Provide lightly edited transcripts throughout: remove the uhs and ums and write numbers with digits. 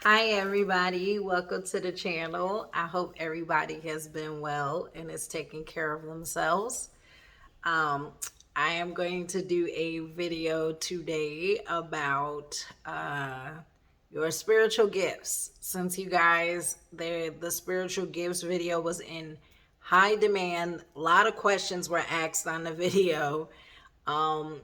Hi everybody, welcome to the channel. I hope everybody has been well and is taking care of themselves. Um, I am going to do a video today about your spiritual gifts. Since you guys, the spiritual gifts video was in high demand, a lot of questions were asked on the video. Um,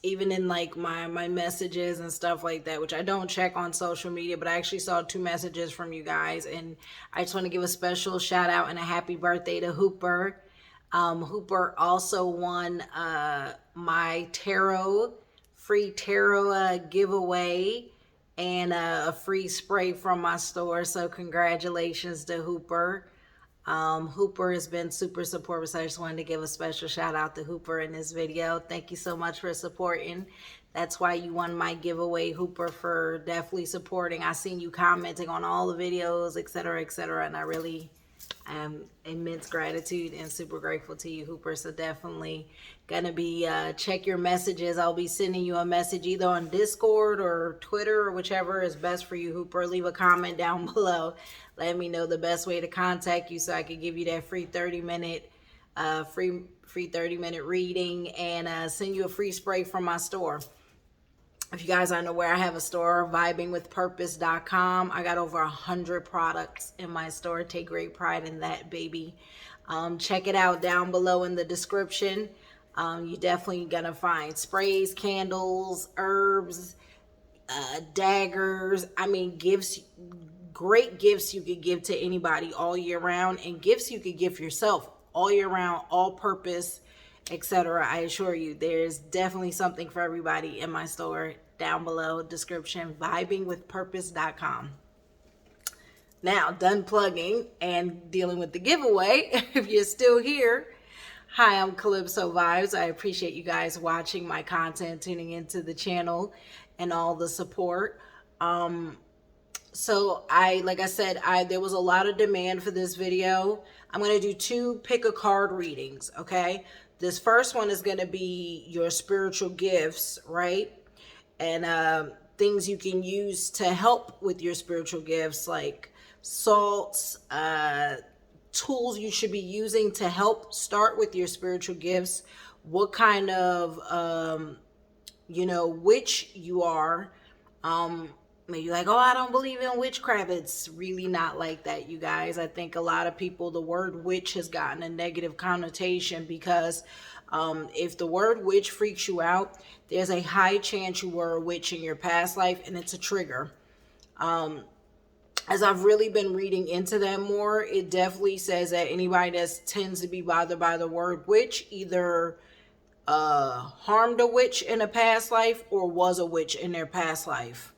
Even in like my messages and stuff like that, which I don't check on social media, but I actually saw 2 messages from you guys, and I just want to give a special shout out and a happy birthday to Hooper. Hooper also won my free tarot giveaway and a free spray from my store. So congratulations to Hooper. Hooper has been super supportive, so I just wanted to give a special shout out to Hooper in this video. Thank you so much for supporting. That's why you won my giveaway, Hooper, for definitely supporting. I seen you commenting on all the videos, etc., and I really immense gratitude and super grateful to you, Hooper. So definitely gonna be check your messages. I'll be sending you a message either on Discord or Twitter or whichever is best for you, Hooper. Leave a comment down below. Let me know the best way to contact you so I can give you that free 30-minute free 30-minute reading and send you a free spray from my store. If you guys aren't aware, I have a store, vibingwithpurpose.com. I got over 100 products in my store. Take great pride in that, baby. Check it out down below in the description. You definitely gonna find sprays, candles, herbs, daggers. I mean, gifts, great gifts you could give to anybody all year round, and gifts you could give yourself all year round, all purpose, etc. I assure you, there's definitely something for everybody in my store. Down below description, vibingwithpurpose.com. Now, done plugging and dealing with the giveaway. If you're still here, hi, I'm Calypso Vibes. I appreciate you guys watching my content, tuning into the channel, and all the support. So like I said, there was a lot of demand for this video. I'm going to do 2 pick a card readings, okay? This first one is going to be your spiritual gifts, right? And things you can use to help with your spiritual gifts, like salts, tools you should be using to help start with your spiritual gifts, what kind of, witch you are. Maybe like, oh, I don't believe in witchcraft. It's really not like that, you guys. I think a lot of people, the word witch has gotten a negative connotation because if the word witch freaks you out, there's a high chance you were a witch in your past life, and it's a trigger. As I've really been reading into that more, it definitely says that anybody that tends to be bothered by the word witch either harmed a witch in a past life or was a witch in their past life.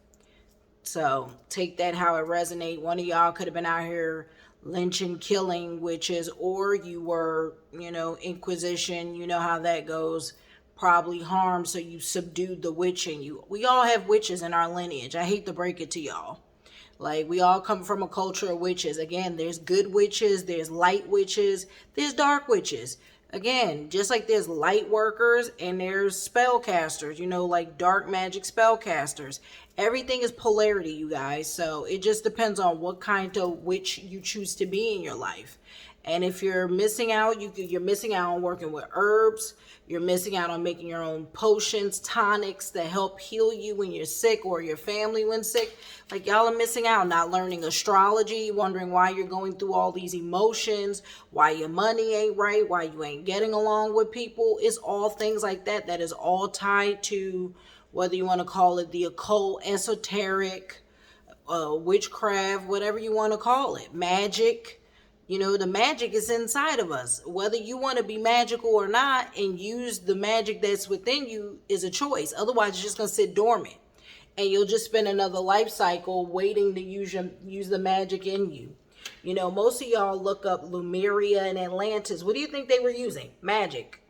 So take that how it resonates. One of y'all could have been out here lynching, killing witches, or you were, Inquisition. You know how that goes. Probably harmed, so you subdued the witch in you. We all have witches in our lineage. I hate to break it to y'all. Like, we all come from a culture of witches. Again, there's good witches, there's light witches, there's dark witches. Again, just like there's light workers and there's spellcasters, like dark magic spellcasters. Everything is polarity, you guys. So it just depends on what kind of witch you choose to be in your life. And if you're missing out, you're missing out on working with herbs. You're missing out on making your own potions, tonics that help heal you when you're sick or your family when sick. Like, y'all are missing out, not learning astrology, wondering why you're going through all these emotions, why your money ain't right, why you ain't getting along with people. It's all things like that that is all tied to, whether you want to call it the occult, esoteric, witchcraft, whatever you want to call it, magic. The magic is inside of us. Whether you want to be magical or not and use the magic that's within you is a choice. Otherwise, it's just going to sit dormant. And you'll just spend another life cycle waiting to use the magic in you. Most of y'all look up Lemuria and Atlantis. What do you think they were using? Magic.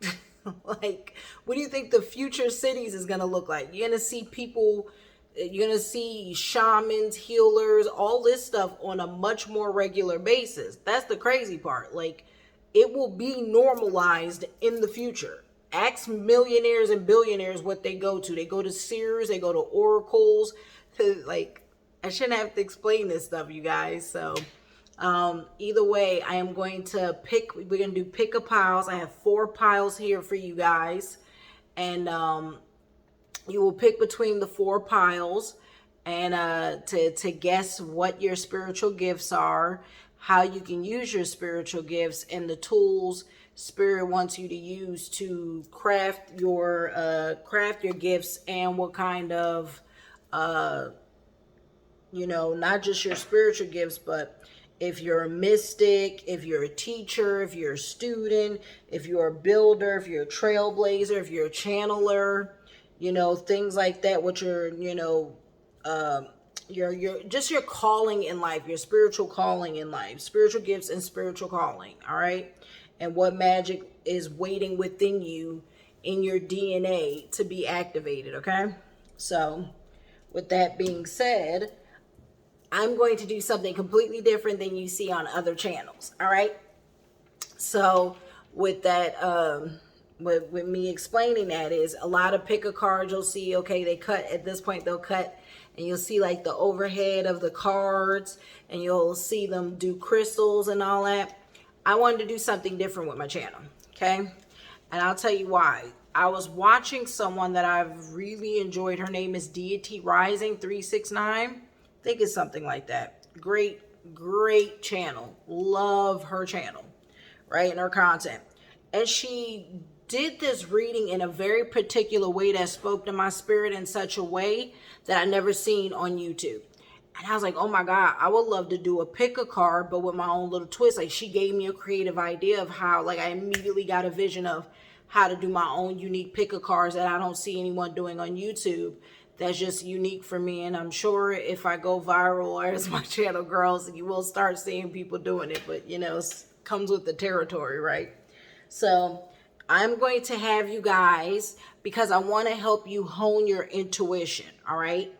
Like, what do you think the future cities is going to look like? You're going to see people... You're going to see shamans, healers, all this stuff on a much more regular basis. That's the crazy part. Like, it will be normalized in the future. Ask millionaires and billionaires what they go to. They go to seers, they go to oracles. Like, I shouldn't have to explain this stuff, you guys. So either way, I am going to pick, we're going to do pick a piles. I have 4 piles here for you guys. And you will pick between the 4 piles and to guess what your spiritual gifts are, how you can use your spiritual gifts, and the tools Spirit wants you to use to craft your gifts, and what kind of not just your spiritual gifts, but if you're a mystic, if you're a teacher, if you're a student, if you're a builder, if you're a trailblazer, if you're a channeler, things like that, what your just your calling in life, your spiritual calling in life, spiritual gifts and spiritual calling, all right? And what magic is waiting within you in your DNA to be activated, okay? So, with that being said, I'm going to do something completely different than you see on other channels, all right? So, with that, with me explaining that is a lot of pick a card, you'll see, okay, they cut, at this point they'll cut, and you'll see like the overhead of the cards, and you'll see them do crystals and all that. I wanted to do something different with my channel, okay? And I'll tell you why. I was watching someone that I've really enjoyed. Her name is Deity Rising 369. I think it's something like that. Great channel. Love her channel, right? And her content. And she did this reading in a very particular way that spoke to my spirit in such a way that I never seen on YouTube. And I was like, oh my God, I would love to do a pick a card, but with my own little twist. Like, she gave me a creative idea of how, like, I immediately got a vision of how to do my own unique pick a cards that I don't see anyone doing on YouTube. That's just unique for me. And I'm sure if I go viral or as my channel grows, you will start seeing people doing it. But, it comes with the territory, right? So I'm going to have you guys, because I want to help you hone your intuition, all right?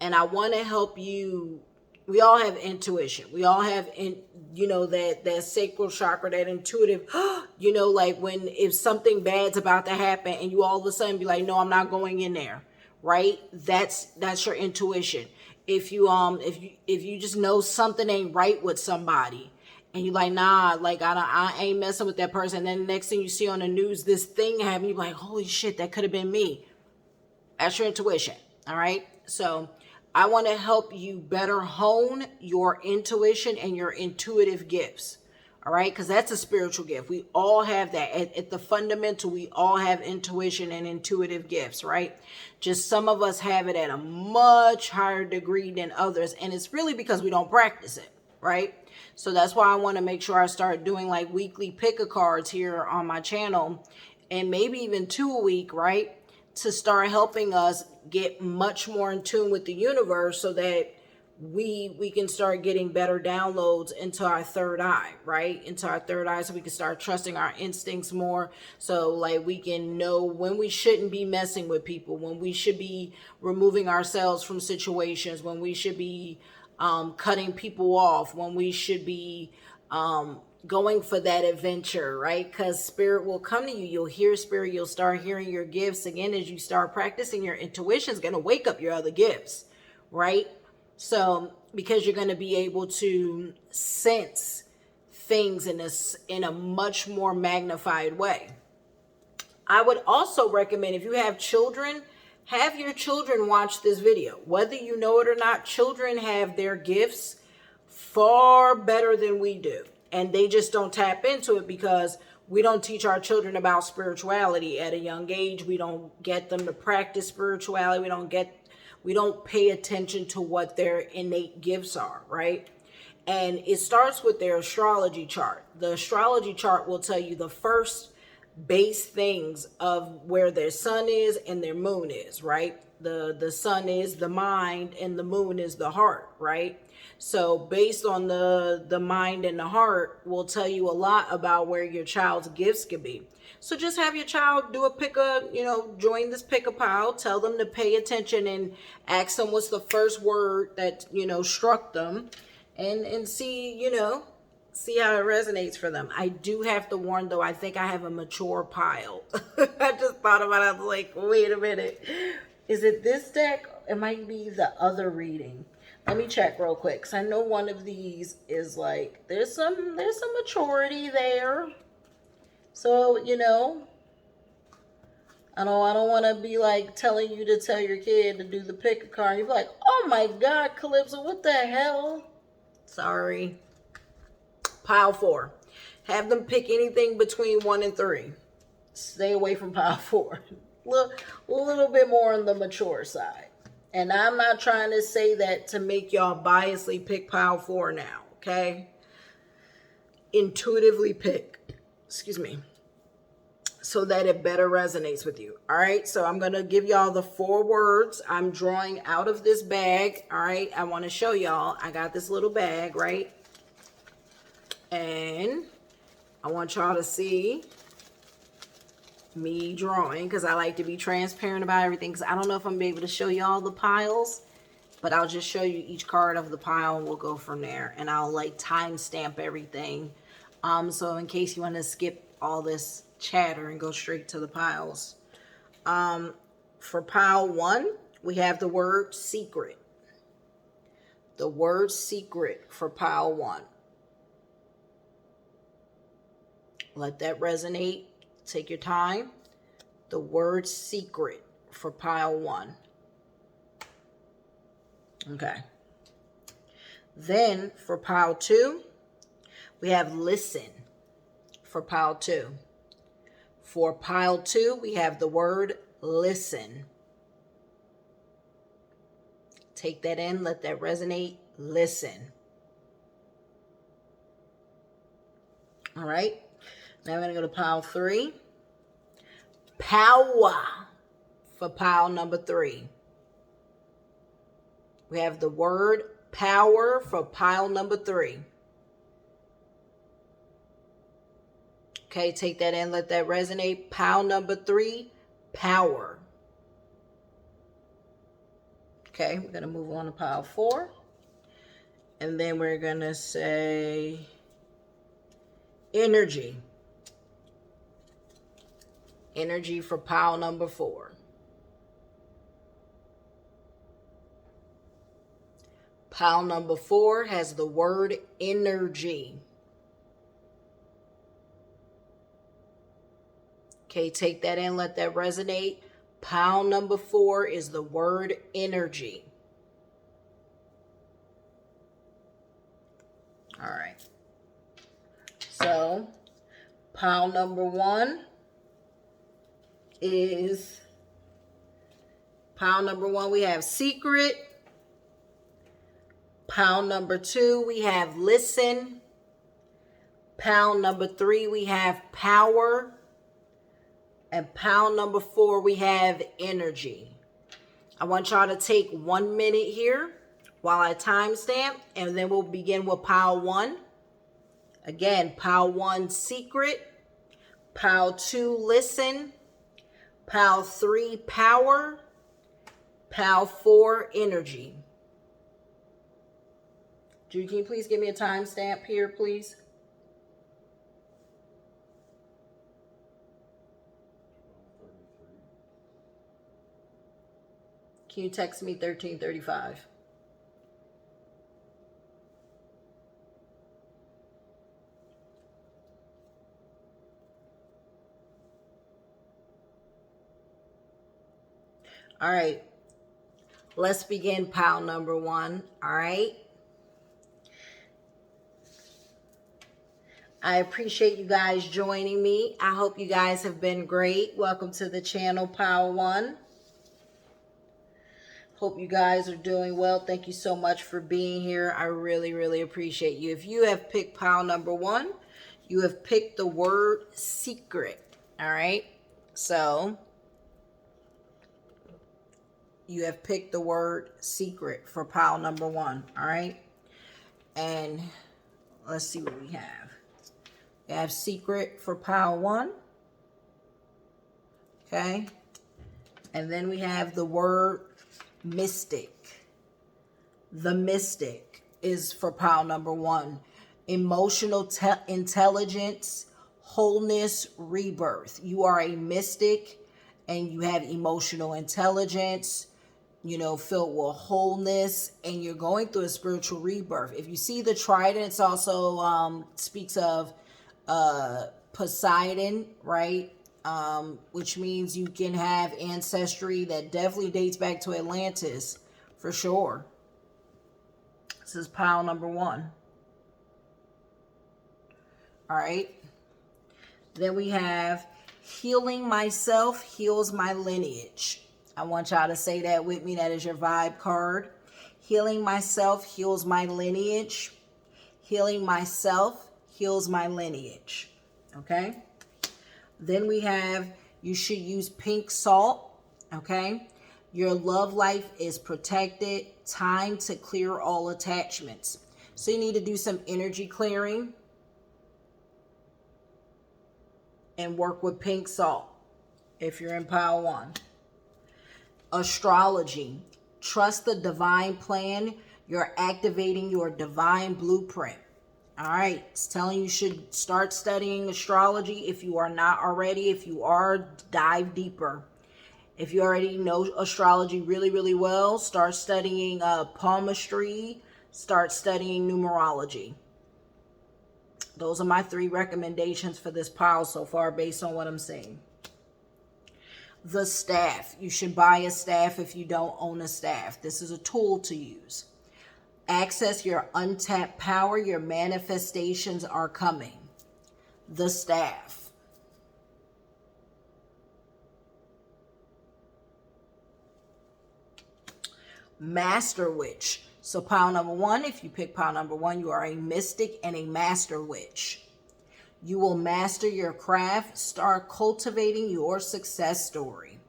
And I want to help you. We all have intuition. We all have, that sacral chakra, that intuitive, like if something bad's about to happen and you all of a sudden be like, no, I'm not going in there, right? That's your intuition. If you just know something ain't right with somebody, and you're like, nah, like I ain't messing with that person. And then the next thing you see on the news, this thing happened, you're like, holy shit, that could have been me. That's your intuition, all right? So I want to help you better hone your intuition and your intuitive gifts, all right? Because that's a spiritual gift. We all have that. At the fundamental, we all have intuition and intuitive gifts, right? Just some of us have it at a much higher degree than others, and it's really because we don't practice it, right? So that's why I want to make sure I start doing like weekly pick-a-cards here on my channel, and maybe even 2 a week, right? To start helping us get much more in tune with the universe so that we can start getting better downloads into our third eye, right? Into our third eye, so we can start trusting our instincts more. So like we can know when we shouldn't be messing with people, when we should be removing ourselves from situations, when we should be cutting people off, when we should be going for that adventure, right? Because spirit will come to you. You'll hear spirit. You'll start hearing your gifts again as you start practicing. Your intuition is going to wake up your other gifts, right? So because you're going to be able to sense things in a much more magnified way. I would also recommend, if you have children, have your children watch this video. Whether you know it or not, children have their gifts far better than we do. And they just don't tap into it because we don't teach our children about spirituality at a young age. We don't get them to practice spirituality. We don't pay attention to what their innate gifts are, right? And it starts with their astrology chart. The astrology chart will tell you the first base things of where their sun is and their moon is, right? The sun is the mind and the moon is the heart, right? So based on the mind and the heart will tell you a lot about where your child's gifts could be. So just have your child do join this pick a pile, tell them to pay attention and ask them what's the first word that, struck them, and see, see how it resonates for them. I do have to warn though, I think I have a mature pile. I just thought about it. I was like, wait a minute. Is it this deck it might be the other reading. Let me check real quick, because I know one of these is like, there's some maturity there. So, you know, I don't want to be like telling you to tell your kid to do the pick a card. You're like, oh my God, Calypso, what the hell? Sorry. Pile 4. Have them pick anything between 1 and 3. Stay away from pile 4. A little bit more on the mature side. And I'm not trying to say that to make y'all biasly pick pile 4 now, okay? Intuitively pick, excuse me, so that it better resonates with you. All right, so I'm going to give y'all the 4 words I'm drawing out of this bag. All right, I want to show y'all. I got this little bag, right? And I want y'all to see me drawing, because I like to be transparent about everything, because I don't know if I'm going to be able to show y'all the piles, but I'll just show you each card of the pile and we'll go from there. And I'll like timestamp everything. So in case you want to skip all this chatter and go straight to the piles. For pile 1, we have the word secret. The word secret for pile 1. Let that resonate. Take your time. The word secret for pile 1. Okay. Then for pile 2, we have listen for pile 2. For pile 2, we have the word listen. Take that in, let that resonate. Listen. All right. Now I'm going to go to pile 3. Power for pile number 3. We have the word power for pile number 3. Okay, take that in, let that resonate. Pile number 3, power. Okay, we're going to move on to pile 4. And then we're going to say energy. Energy for pile number 4. Pile number 4 has the word energy. Okay, take that in, let that resonate. Pile number 4 is the word energy. All right. So, pile number 1 is, pile number 1, we have secret. Pile number 2, we have listen. Pile number 3, we have power. And pile number 4, we have energy. I want y'all to take 1 minute here while I timestamp, and then we'll begin with pile 1. Again, pile 1, secret. Pile 2, listen. Pile 3, power. Pile 4, energy. Judy, can you please give me a timestamp here, please? Can you text me 1335? All right. Let's begin pile number 1. All right. I appreciate you guys joining me. I hope you guys have been great. Welcome to the channel, pile 1. Hope you guys are doing well. Thank you so much for being here. I really, really appreciate you. If you have picked pile number 1, you have picked the word secret. All right. So you have picked the word secret for pile number 1. All right. And let's see what we have. We have secret for pile 1. Okay. And then we have the word mystic. The mystic is for pile number 1. Emotional intelligence, wholeness, rebirth. You are a mystic and you have emotional intelligence. filled with wholeness, and you're going through a spiritual rebirth. If you see the trident, it's also speaks of Poseidon, right? Which means you can have ancestry that definitely dates back to Atlantis, for sure. This is pile number 1. All right. Then we have healing myself heals my lineage. I want y'all to say that with me. That is your vibe card. Healing myself heals my lineage. Healing myself heals my lineage. Okay. Then we have you should use pink salt. Okay. Your love life is protected. Time to clear all attachments. So you need to do some energy clearing and work with pink salt if you're in pile 1. Astrology. Trust the divine plan. You're activating your divine blueprint. All right. It's telling you should start studying astrology if you are not already. If you are, dive deeper. If you already know astrology really, really well, start studying palmistry. Start studying numerology. Those are my 3 recommendations for this pile so far based on what I'm seeing. The staff. You should buy a staff if you don't own a staff. This is a tool to use. Access your untapped power. Your manifestations are coming. The staff. Master Witch. So pile number 1, if you pick pile number 1, you are a mystic and a master witch. You will master your craft. Start cultivating your success story.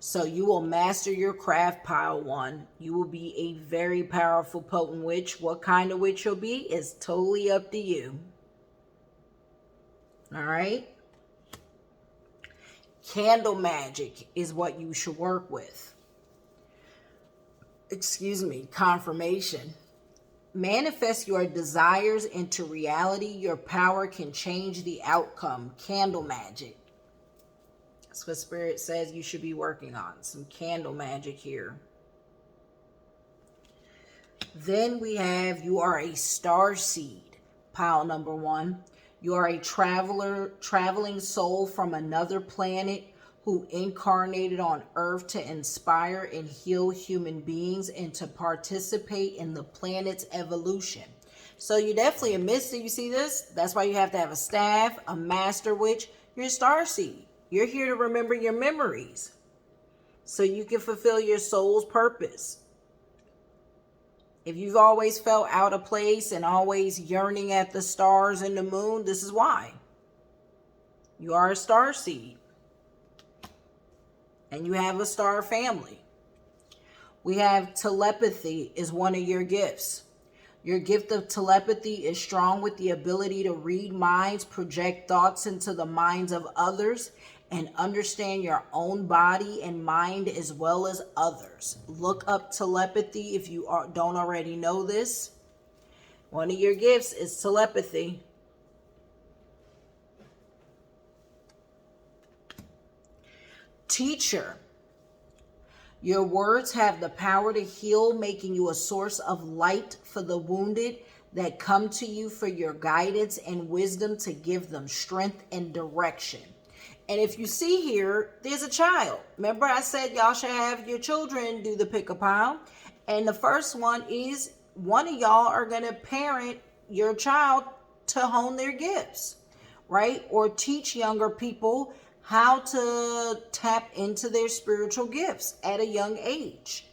So you will master your craft, pile 1. You will be a very powerful, potent witch. What kind of witch you'll be is totally up to you. All right. Candle magic is what you should work with. Confirmation. Manifest your desires into reality. Your power can change the outcome. Candle magic. That's what Spirit says you should be working on. Some candle magic here. Then we have you are a star seed. Pile number 1. You are a traveling soul from another planet who incarnated on earth to inspire and heal human beings and to participate in the planet's evolution. So you're definitely a mystic. You see this? That's why you have to have a staff, a master witch. You're a starseed. You're here to remember your memories so you can fulfill your soul's purpose. If you've always felt out of place and always yearning at the stars and the moon, this is why. You are a starseed. And you have a star family. We have telepathy is one of your gifts. Your gift of telepathy is strong with the ability to read minds, project thoughts into the minds of others, and understand your own body and mind as well as others. Look up telepathy if you don't already know this. One of your gifts is telepathy. Teacher. Your words have the power to heal, making you a source of light for the wounded that come to you for your guidance and wisdom to give them strength and direction. And if you see here, there's a child. Remember I said y'all should have your children do the pick a pile. And the first one is one of y'all are going to parent your child to hone their gifts, right? Or teach younger people how to tap into their spiritual gifts at a young age.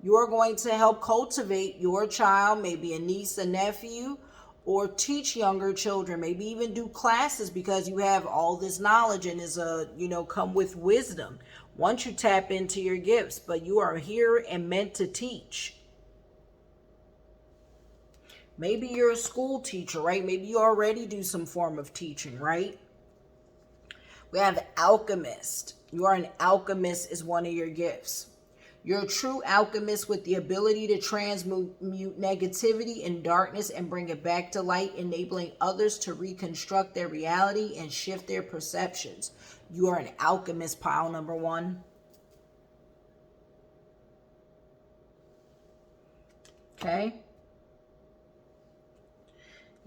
You are going to help cultivate your child, maybe a niece, a nephew, or teach younger children, maybe even do classes because you have all this knowledge and is come with wisdom once you tap into your gifts. But you are here and meant to teach. Maybe you're a school teacher, right? Maybe you already do some form of teaching, right? We have alchemist. You are an alchemist is one of your gifts. You're a true alchemist with the ability to transmute negativity and darkness and bring it back to light, enabling others to reconstruct their reality and shift their perceptions. You are an alchemist, pile number 1. Okay.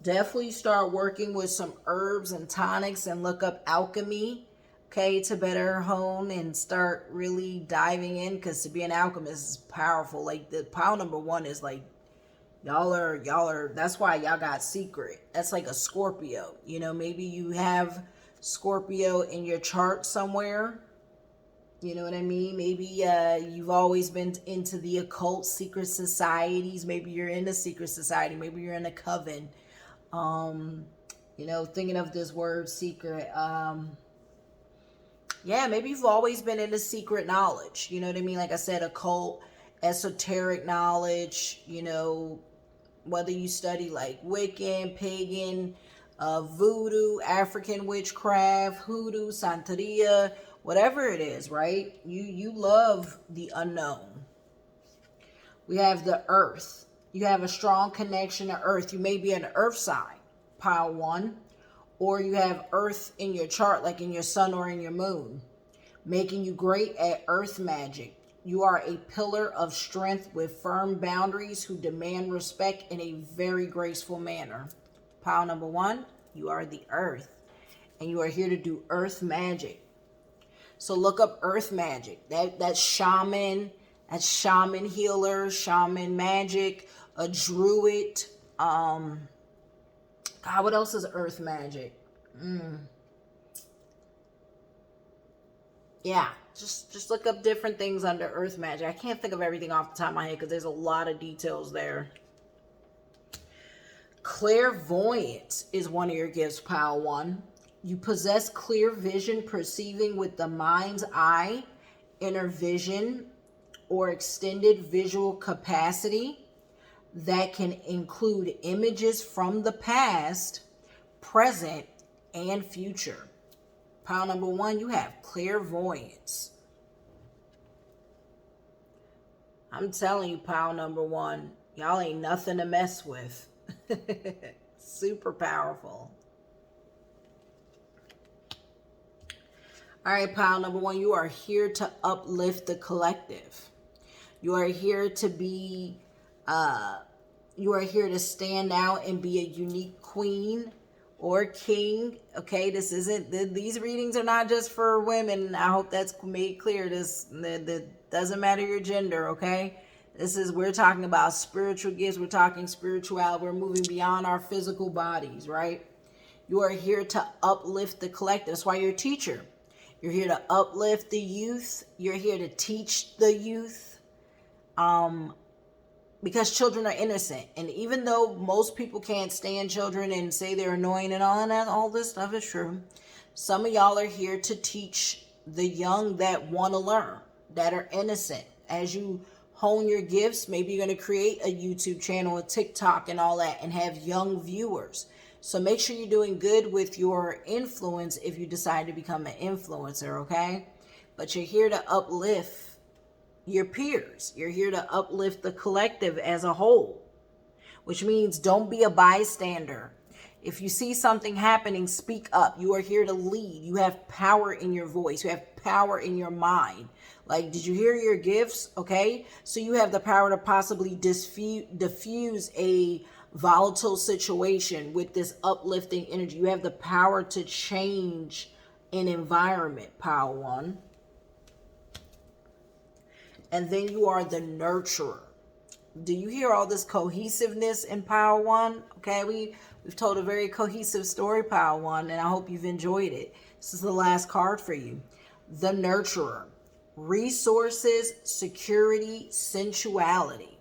Definitely start working with some herbs and tonics and look up alchemy, okay, to better hone and start really diving in, because to be an alchemist is powerful. Like the pile number one is like y'all are that's why y'all got secret. That's like a Scorpio. You know, maybe you have Scorpio in your chart somewhere. You know what I mean? Maybe you've always been into the occult, secret societies. Maybe you're in a secret society. Maybe you're in a coven. You know, thinking of this word secret. Yeah, maybe you've always been into secret knowledge. You know what I mean? Like I said, occult, esoteric knowledge. You know, whether you study like Wiccan, pagan, voodoo, African witchcraft, hoodoo, Santeria, whatever it is, right? You love the unknown. We have the earth. You have a strong connection to earth. You may be an earth sign, pile one, or you have earth in your chart, like in your sun or in your moon, making you great at earth magic. You are a pillar of strength with firm boundaries who demand respect in a very graceful manner. Pile number one, you are the earth, and you are here to do earth magic. So look up earth magic. That's shaman, healer, shaman magic, a druid. God, what else is earth magic? Yeah, just look up different things under earth magic. I can't think of everything off the top of my head because there's a lot of details there. Clairvoyance is one of your gifts, pile one. You possess clear vision, perceiving with the mind's eye, inner vision, or extended visual capacity that can include images from the past, present, and future. Pile number one, you have clairvoyance. I'm telling you, pile number one, y'all ain't nothing to mess with. Super powerful. All right, pile number one, you are here to uplift the collective. You are here to be, you are here to stand out and be a unique queen or king. Okay, this isn't, these readings are not just for women. I hope that's made clear. This doesn't matter your gender, okay? This is, we're talking about spiritual gifts. We're talking spirituality. We're moving beyond our physical bodies, right? You are here to uplift the collective. That's why you're a teacher. You're here to uplift the youth. You're here to teach the youth. Because children are innocent. And even though most people can't stand children and say they're annoying and all that, all this stuff is true, some of y'all are here to teach the young that want to learn, that are innocent. As you hone your gifts, maybe you're going to create a YouTube channel, a TikTok and all that, and have young viewers. So make sure you're doing good with your influence if you decide to become an influencer, okay? But you're here to uplift your peers. You're here to uplift the collective as a whole, which means don't be a bystander. If you see something happening, speak up. You are here to lead. You have power in your voice. You have power in your mind. Like, did you hear your gifts? Okay. So you have the power to possibly diffuse a volatile situation with this uplifting energy. You have the power to change an environment, pile one. And then you are the nurturer. Do you hear all this cohesiveness in pile one? Okay, we've told a very cohesive story, pile one, and I hope you've enjoyed it. This is the last card for you. The nurturer. Resources, security, sensuality.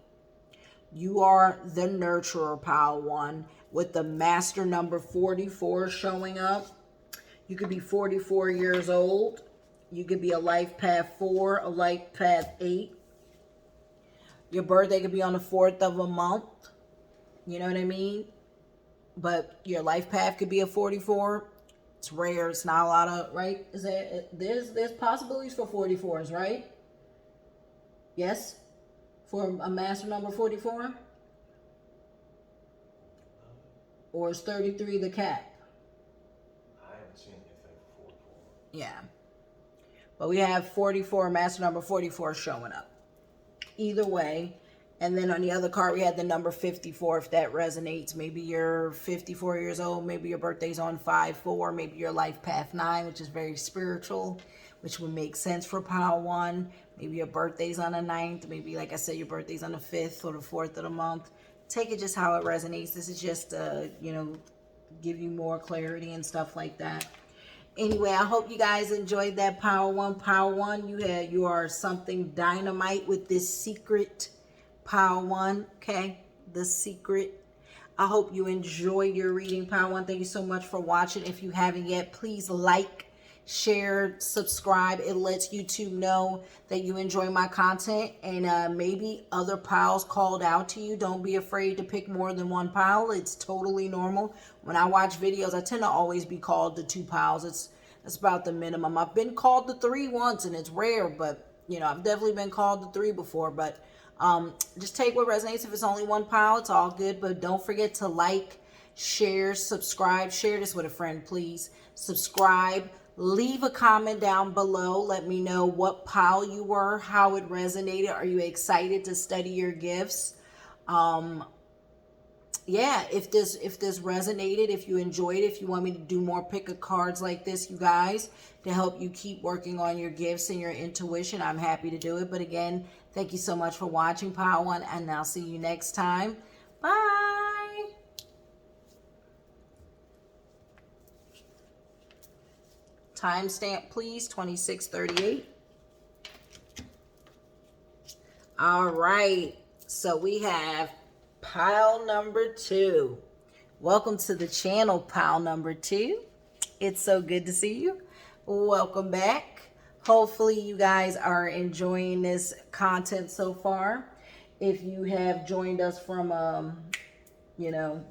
You are the nurturer, pile one, with the master number 44 showing up. You could be 44 years old. You could be a life path 4, a life path 8. Your birthday could be on the 4th of a month. You know what I mean? But your life path could be a 44. It's rare. It's not a lot of, right? Is there, there's possibilities for 44s, right? Yes? For a master number 44? Or is 33 the cap? I haven't seen anything for 44. Yeah. But we have 44, master number 44 showing up. Either way, And then on the other card, we had the number 54, if that resonates. Maybe you're 54 years old. Maybe your birthday's on 5/4. Maybe your life path 9, which is very spiritual, which would make sense for pile 1. Maybe your birthday's on the 9th. Maybe, like I said, your birthday's on the 5th or the 4th of the month. Take it just how it resonates. This is just, give you more clarity and stuff like that. Anyway, I hope you guys enjoyed that Power 1. Power 1, you are something dynamite with this secret Power 1, okay? The secret. I hope you enjoy your reading, Power 1. Thank you so much for watching. If you haven't yet, please like, share, subscribe. It lets YouTube know that you enjoy my content, and maybe other piles called out to you. Don't be afraid to pick more than one pile. It's totally normal. When I watch videos, I tend to always be called to 2 piles. It's about the minimum. I've been called to 3 once, and it's rare, but I've definitely been called to 3 before. But just take what resonates. If it's only 1 pile, it's all good. But don't forget to like, share, subscribe. Share this with a friend, please. Subscribe. Leave a comment down below. Let me know what pile you were, how it resonated. Are you excited to study your gifts? Yeah, if this resonated, if you enjoyed it, if you want me to do more pick of cards like this, you guys, to help you keep working on your gifts and your intuition, I'm happy to do it. But again, thank you so much for watching, Pile 1, and I'll see you next time. Bye. Timestamp, please, 2638. All right, so we have pile number 2. Welcome to the channel, pile number 2. It's so good to see you. Welcome back. Hopefully you guys are enjoying this content so far. If you have joined us from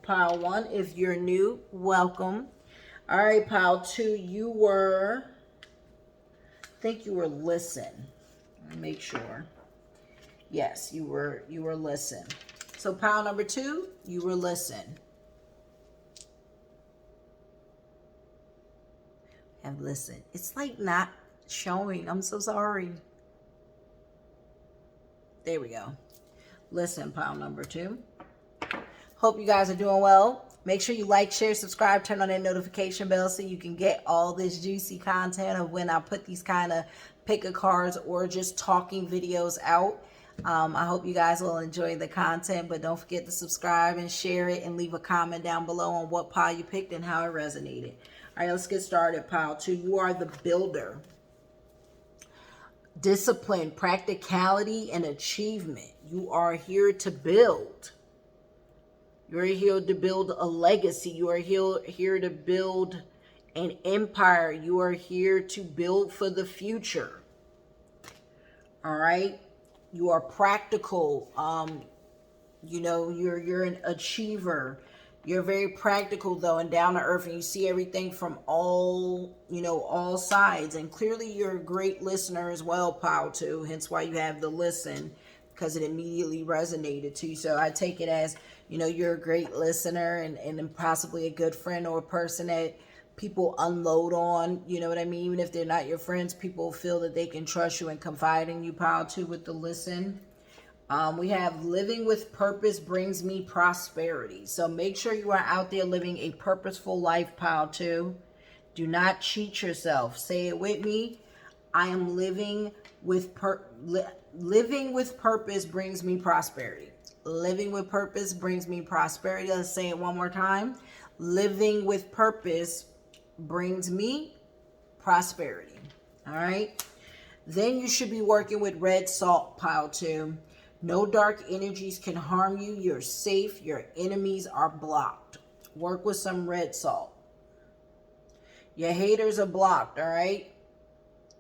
pile 1, if you're new, welcome. All right, pile 2, I think you were listen. Let me make sure. Yes, you were listen. So pile number 2, you were listen. And listen. It's like not showing. I'm so sorry. There we go. Listen, pile number 2. Hope you guys are doing well. Make sure you like, share, subscribe, turn on that notification bell so you can get all this juicy content of when I put these kind of pick of cards or just talking videos out. I hope you guys will enjoy the content, but don't forget to subscribe and share it and leave a comment down below on what pile you picked and how it resonated. All right, let's get started. Pile 2, you are the builder. Discipline, practicality, and achievement. You are here to build. You're here to build a legacy. You are here to build an empire. You are here to build for the future. All right. You are practical. You're an achiever. You're very practical though, and down to earth, and you see everything from all sides. And clearly you're a great listener as well, pile 2. Hence why you have the listen, because it immediately resonated to you. So I take it as, you're a great listener and possibly a good friend or a person that people unload on, you know what I mean? Even if they're not your friends, people feel that they can trust you and confide in you, pile 2, with the listen. We have living with purpose brings me prosperity. So make sure you are out there living a purposeful life, pile 2. Do not cheat yourself. Say it with me. I am living with purpose brings me prosperity. Living with purpose brings me prosperity. Let's say it one more time. Living with purpose brings me prosperity. All right. Then you should be working with red salt, pile 2. No dark energies can harm you. You're safe. Your enemies are blocked. Work with some red salt. Your haters are blocked. All right.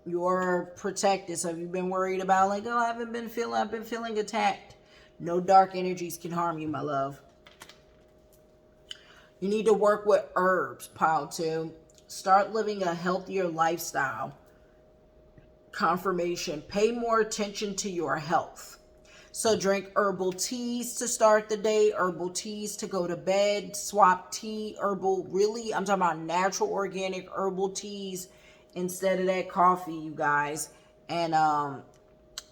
You're protected. So if you've been worried about I've been feeling attacked. No dark energies can harm you, my love. You need to work with herbs, pile 2. Start living a healthier lifestyle. Confirmation. Pay more attention to your health. So drink herbal teas to start the day, herbal teas to go to bed, swap tea, herbal, really, I'm talking about natural organic herbal teas instead of that coffee, you guys. And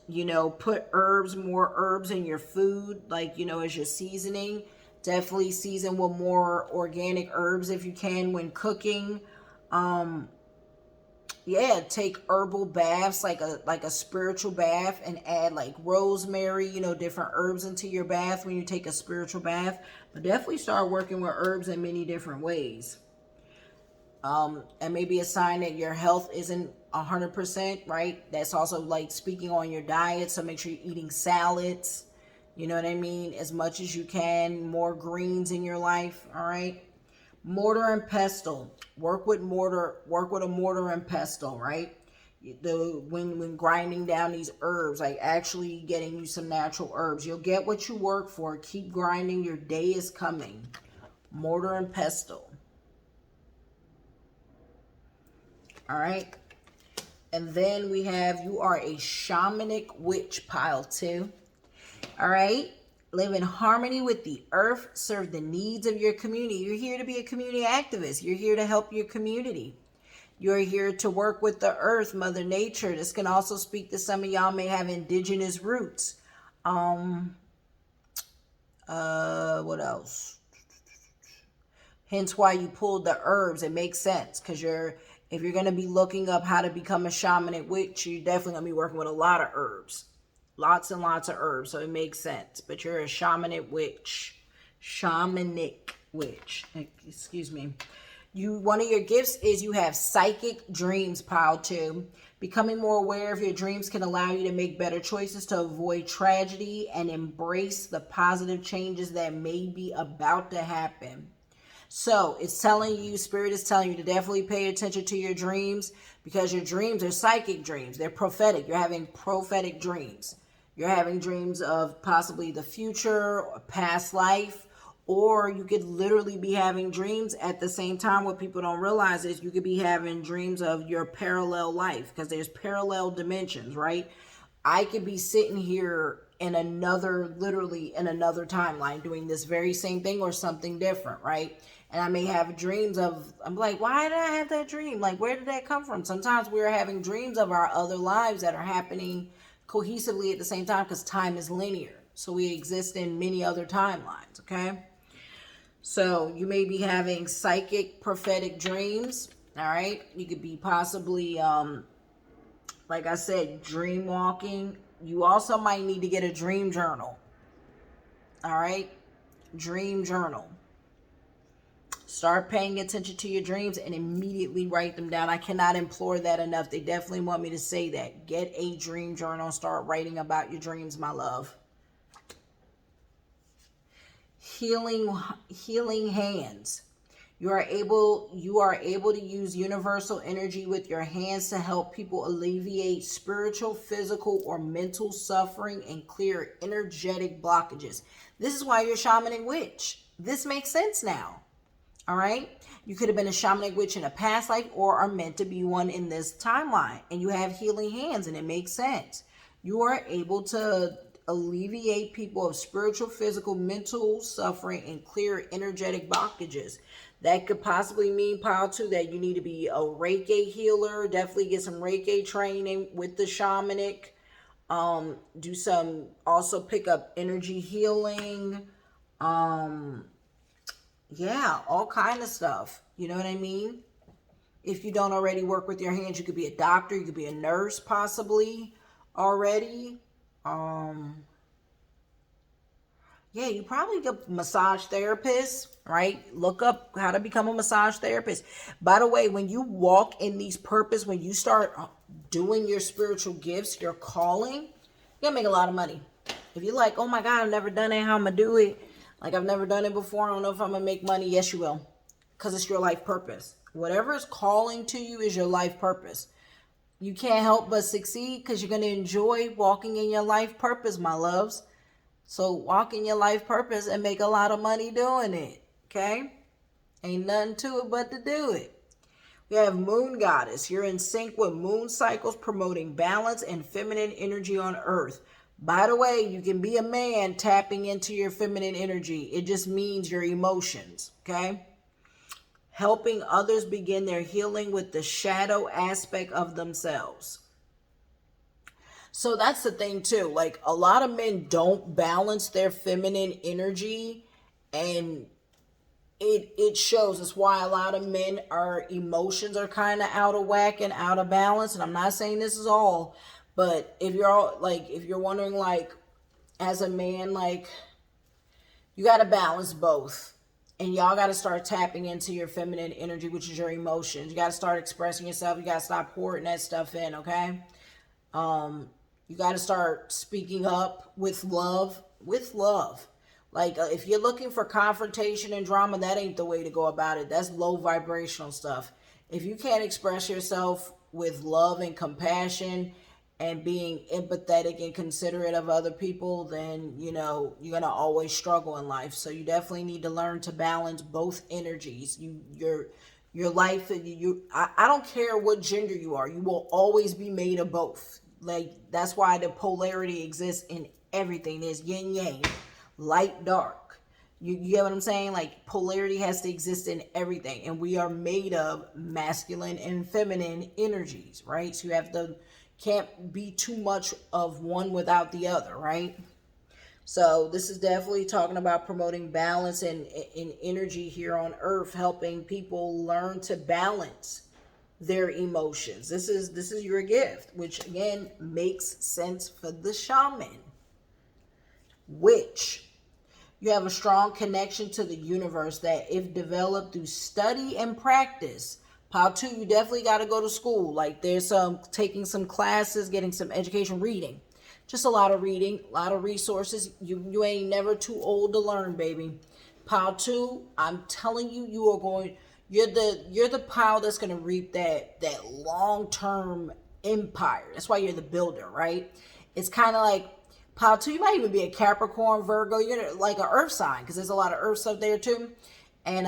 Put more herbs in your food, like, as your seasoning. Definitely season with more organic herbs if you can when cooking. Um, yeah, take herbal baths, like a spiritual bath, and add like rosemary, different herbs into your bath when you take a spiritual bath. But definitely start working with herbs in many different ways. And maybe a sign that your health isn't 100%, right? That's also like speaking on your diet. So make sure you're eating salads, you know what I mean, as much as you can, more greens in your life. All right. Mortar and pestle. Work with a mortar and pestle, right? When grinding down these herbs, like actually getting you some natural herbs. You'll get what you work for. Keep grinding. Your day is coming. Mortar and pestle. All right. And then we have, you are a shamanic witch, pile 2. All right. Live in harmony with the earth. Serve the needs of your community. You're here to be a community activist. You're here to help your community. You're here to work with the earth, Mother Nature. This can also speak to some of y'all may have indigenous roots. What else? Hence why you pulled the herbs. It makes sense because if you're going to be looking up how to become a shamanic witch, you're definitely going to be working with a lot of herbs. Lots and lots of herbs, so it makes sense. But you're a shamanic witch. Shamanic witch. Excuse me. One of your gifts is you have psychic dreams, pile 2. Becoming more aware of your dreams can allow you to make better choices to avoid tragedy and embrace the positive changes that may be about to happen. So it's telling you, Spirit is telling you to definitely pay attention to your dreams, because your dreams are psychic dreams. They're prophetic. You're having prophetic dreams. You're having dreams of possibly the future or past life, or you could literally be having dreams at the same time. What people don't realize is you could be having dreams of your parallel life, because there's parallel dimensions, right? I could be sitting here literally in another timeline doing this very same thing or something different, right? And I may have dreams of, I'm like, why did I have that dream? Like, where did that come from? Sometimes we're having dreams of our other lives that are happening cohesively at the same time, because time is linear. So we exist in many other timelines, okay? So you may be having psychic prophetic dreams, all right? You could be possibly, like I said, dream walking. You also might need to get a dream journal, all right? Dream journal. Start paying attention to your dreams and immediately write them down. I cannot implore that enough. They definitely want me to say that. Get a dream journal. Start writing about your dreams, my love. Healing hands. You are able to use universal energy with your hands to help people alleviate spiritual, physical, or mental suffering and clear energetic blockages. This is why you're a shamanic witch. This makes sense now. All right. You could have been a shamanic witch in a past life or are meant to be one in this timeline. And you have healing hands, and it makes sense. You are able to alleviate people of spiritual, physical, mental suffering and clear energetic blockages. That could possibly mean, pile 2, that you need to be a Reiki healer. Definitely get some Reiki training with the shamanic. Also pick up energy healing. Yeah, all kind of stuff. You know what I mean? If you don't already work with your hands, you could be a doctor, you could be a nurse possibly already. Yeah, you probably get massage therapist, right? Look up how to become a massage therapist. By the way, when you walk in these purpose, when you start doing your spiritual gifts, your calling, you're gonna make a lot of money. If you're like, oh my God, I've never done it, how am I do it? Like, I've never done it before, I don't know if I'm gonna make money. Yes, you will. Because it's your life purpose. Whatever is calling to you is your life purpose. You can't help but succeed because you're going to enjoy walking in your life purpose, my loves. So walk in your life purpose and make a lot of money doing it. Okay? Ain't nothing to it but to do it. We have Moon Goddess. You're in sync with moon cycles, promoting balance and feminine energy on earth. By the way, you can be a man tapping into your feminine energy. It just means your emotions, okay? Helping others begin their healing with the shadow aspect of themselves. So that's the thing too. Like a lot of men don't balance their feminine energy, and it shows. It's why a lot of men are emotions are kind of out of whack and out of balance. And I'm not saying this is all, but if you're all like if you're wondering like as a man like you got to balance both. And y'all got to start tapping into your feminine energy, which is your emotions. You got to start expressing yourself. You got to stop pouring that stuff in, okay? You got to start speaking up with love. With love. Like, if you're looking for confrontation and drama, that ain't the way to go about it. That's low vibrational stuff. If you can't express yourself with love and compassion and being empathetic and considerate of other people, then, you know, you're going to always struggle in life. So you definitely need to learn to balance both energies. Your life, I don't care what gender you are. You will always be made of both. Like, that's why the polarity exists in everything. There's yin yang, light dark. You get what I'm saying? Like, polarity has to exist in everything, and we are made of masculine and feminine energies, right? So you have to can't be too much of one without the other, right? So this is definitely talking about promoting balance and in energy here on earth, helping people learn to balance their emotions. This is your gift, which again makes sense for the shaman. Which you have a strong connection to the universe that, if developed through study and practice, pile two, you definitely got to go to school. Like, there's some taking some classes, getting some education, reading. Just a lot of reading, a lot of resources. You ain't never too old to learn, baby. Pile two, I'm telling you, you are going. You're the pile that's gonna reap that long term empire. That's why you're the builder, right? It's kind of like pile two. You might even be a Capricorn, Virgo. You're like an Earth sign because there's a lot of Earth stuff there too, and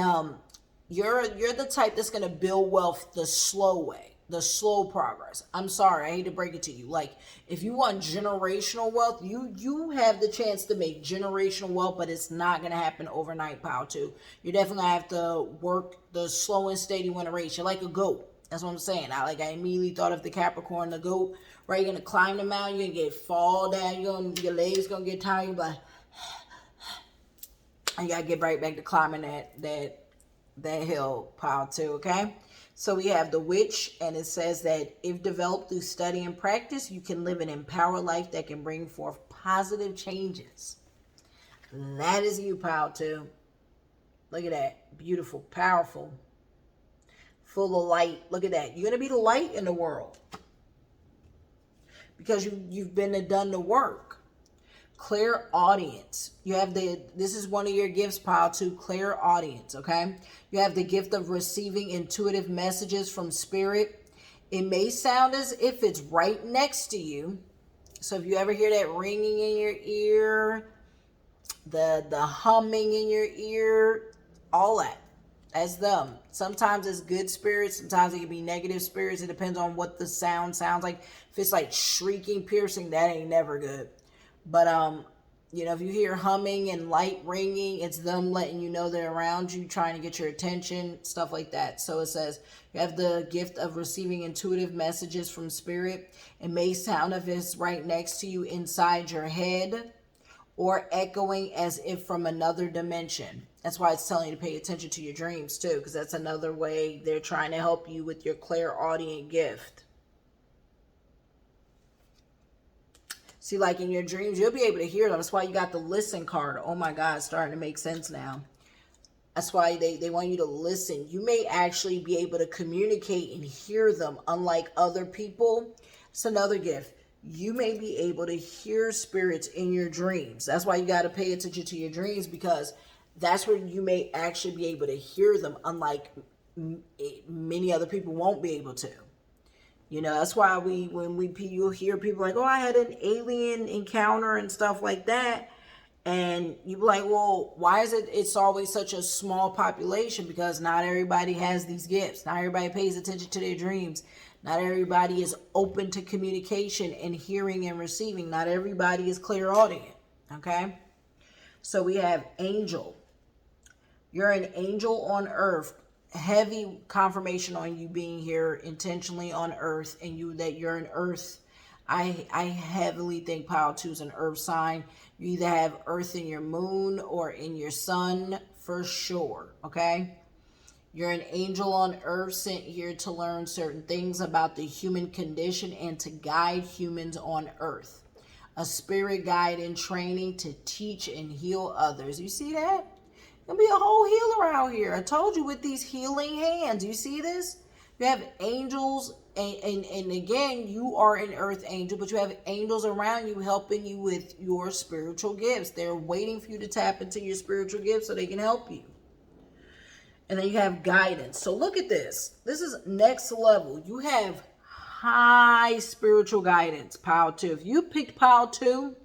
you're the type that's gonna build wealth the slow way, the slow progress. I'm sorry, I hate to break it to you. Like, if you want generational wealth, you have the chance to make generational wealth, but it's not gonna happen overnight, pal. Too, you're definitely gonna have to work the slow and steady win a race. You're like a goat. That's what I'm saying. I immediately thought of the Capricorn, the goat. Right, you're gonna climb the mountain, you're gonna get fall down, your legs gonna get tired, but you gotta get right back to climbing that hill, pile too, okay? So we have the witch, and it says that if developed through study and practice, you can live an empowered life that can bring forth positive changes. That is you, pile too. Look at that. Beautiful, powerful, full of light. Look at that. You're gonna be the light in the world because you've been and done the work. Clear audience. You have this is one of your gifts, pile two, clear audience, okay? You have the gift of receiving intuitive messages from spirit. It may sound as if it's right next to you. So if you ever hear that ringing in your ear, the humming in your ear, all that's them. Sometimes it's good spirits, sometimes it can be negative spirits. It depends on what the sound sounds like. If it's like shrieking, piercing, that ain't never good. But if you hear humming and light ringing, it's them letting you know they're around you, trying to get your attention, stuff like that. So it says you have the gift of receiving intuitive messages from spirit. It may sound as if it's right next to you inside your head, or echoing as if from another dimension. That's why it's telling you to pay attention to your dreams too, because that's another way they're trying to help you with your clairaudient gift. See, like in your dreams, you'll be able to hear them. That's why you got the listen card. Oh my God, it's starting to make sense now. That's why they want you to listen. You may actually be able to communicate and hear them, unlike other people. It's another gift. You may be able to hear spirits in your dreams. That's why you got to pay attention to your dreams, because that's where you may actually be able to hear them, unlike many other people won't be able to. That's why you'll hear people like, oh, I had an alien encounter and stuff like that. And you be like, well, why is it's always such a small population? Because not everybody has these gifts. Not everybody pays attention to their dreams. Not everybody is open to communication and hearing and receiving. Not everybody is clairaudient. Okay? So we have angel. You're an angel on earth. Heavy confirmation on you being here intentionally on earth, and that you're an earth I heavily think pile 2 is an earth sign. You either have earth in your moon or in your sun for sure, okay? You're an angel on earth sent here to learn certain things about the human condition and to guide humans on earth. A spirit guide in training to teach and heal others. You see that? There'll be a whole healer out here. I told you with these healing hands. You see this? You have angels, and again, you are an earth angel, but you have angels around you helping you with your spiritual gifts. They're waiting for you to tap into your spiritual gifts so they can help you. And then you have guidance. So look at this. This is next level. You have high spiritual guidance, pile 2. If you picked pile 2,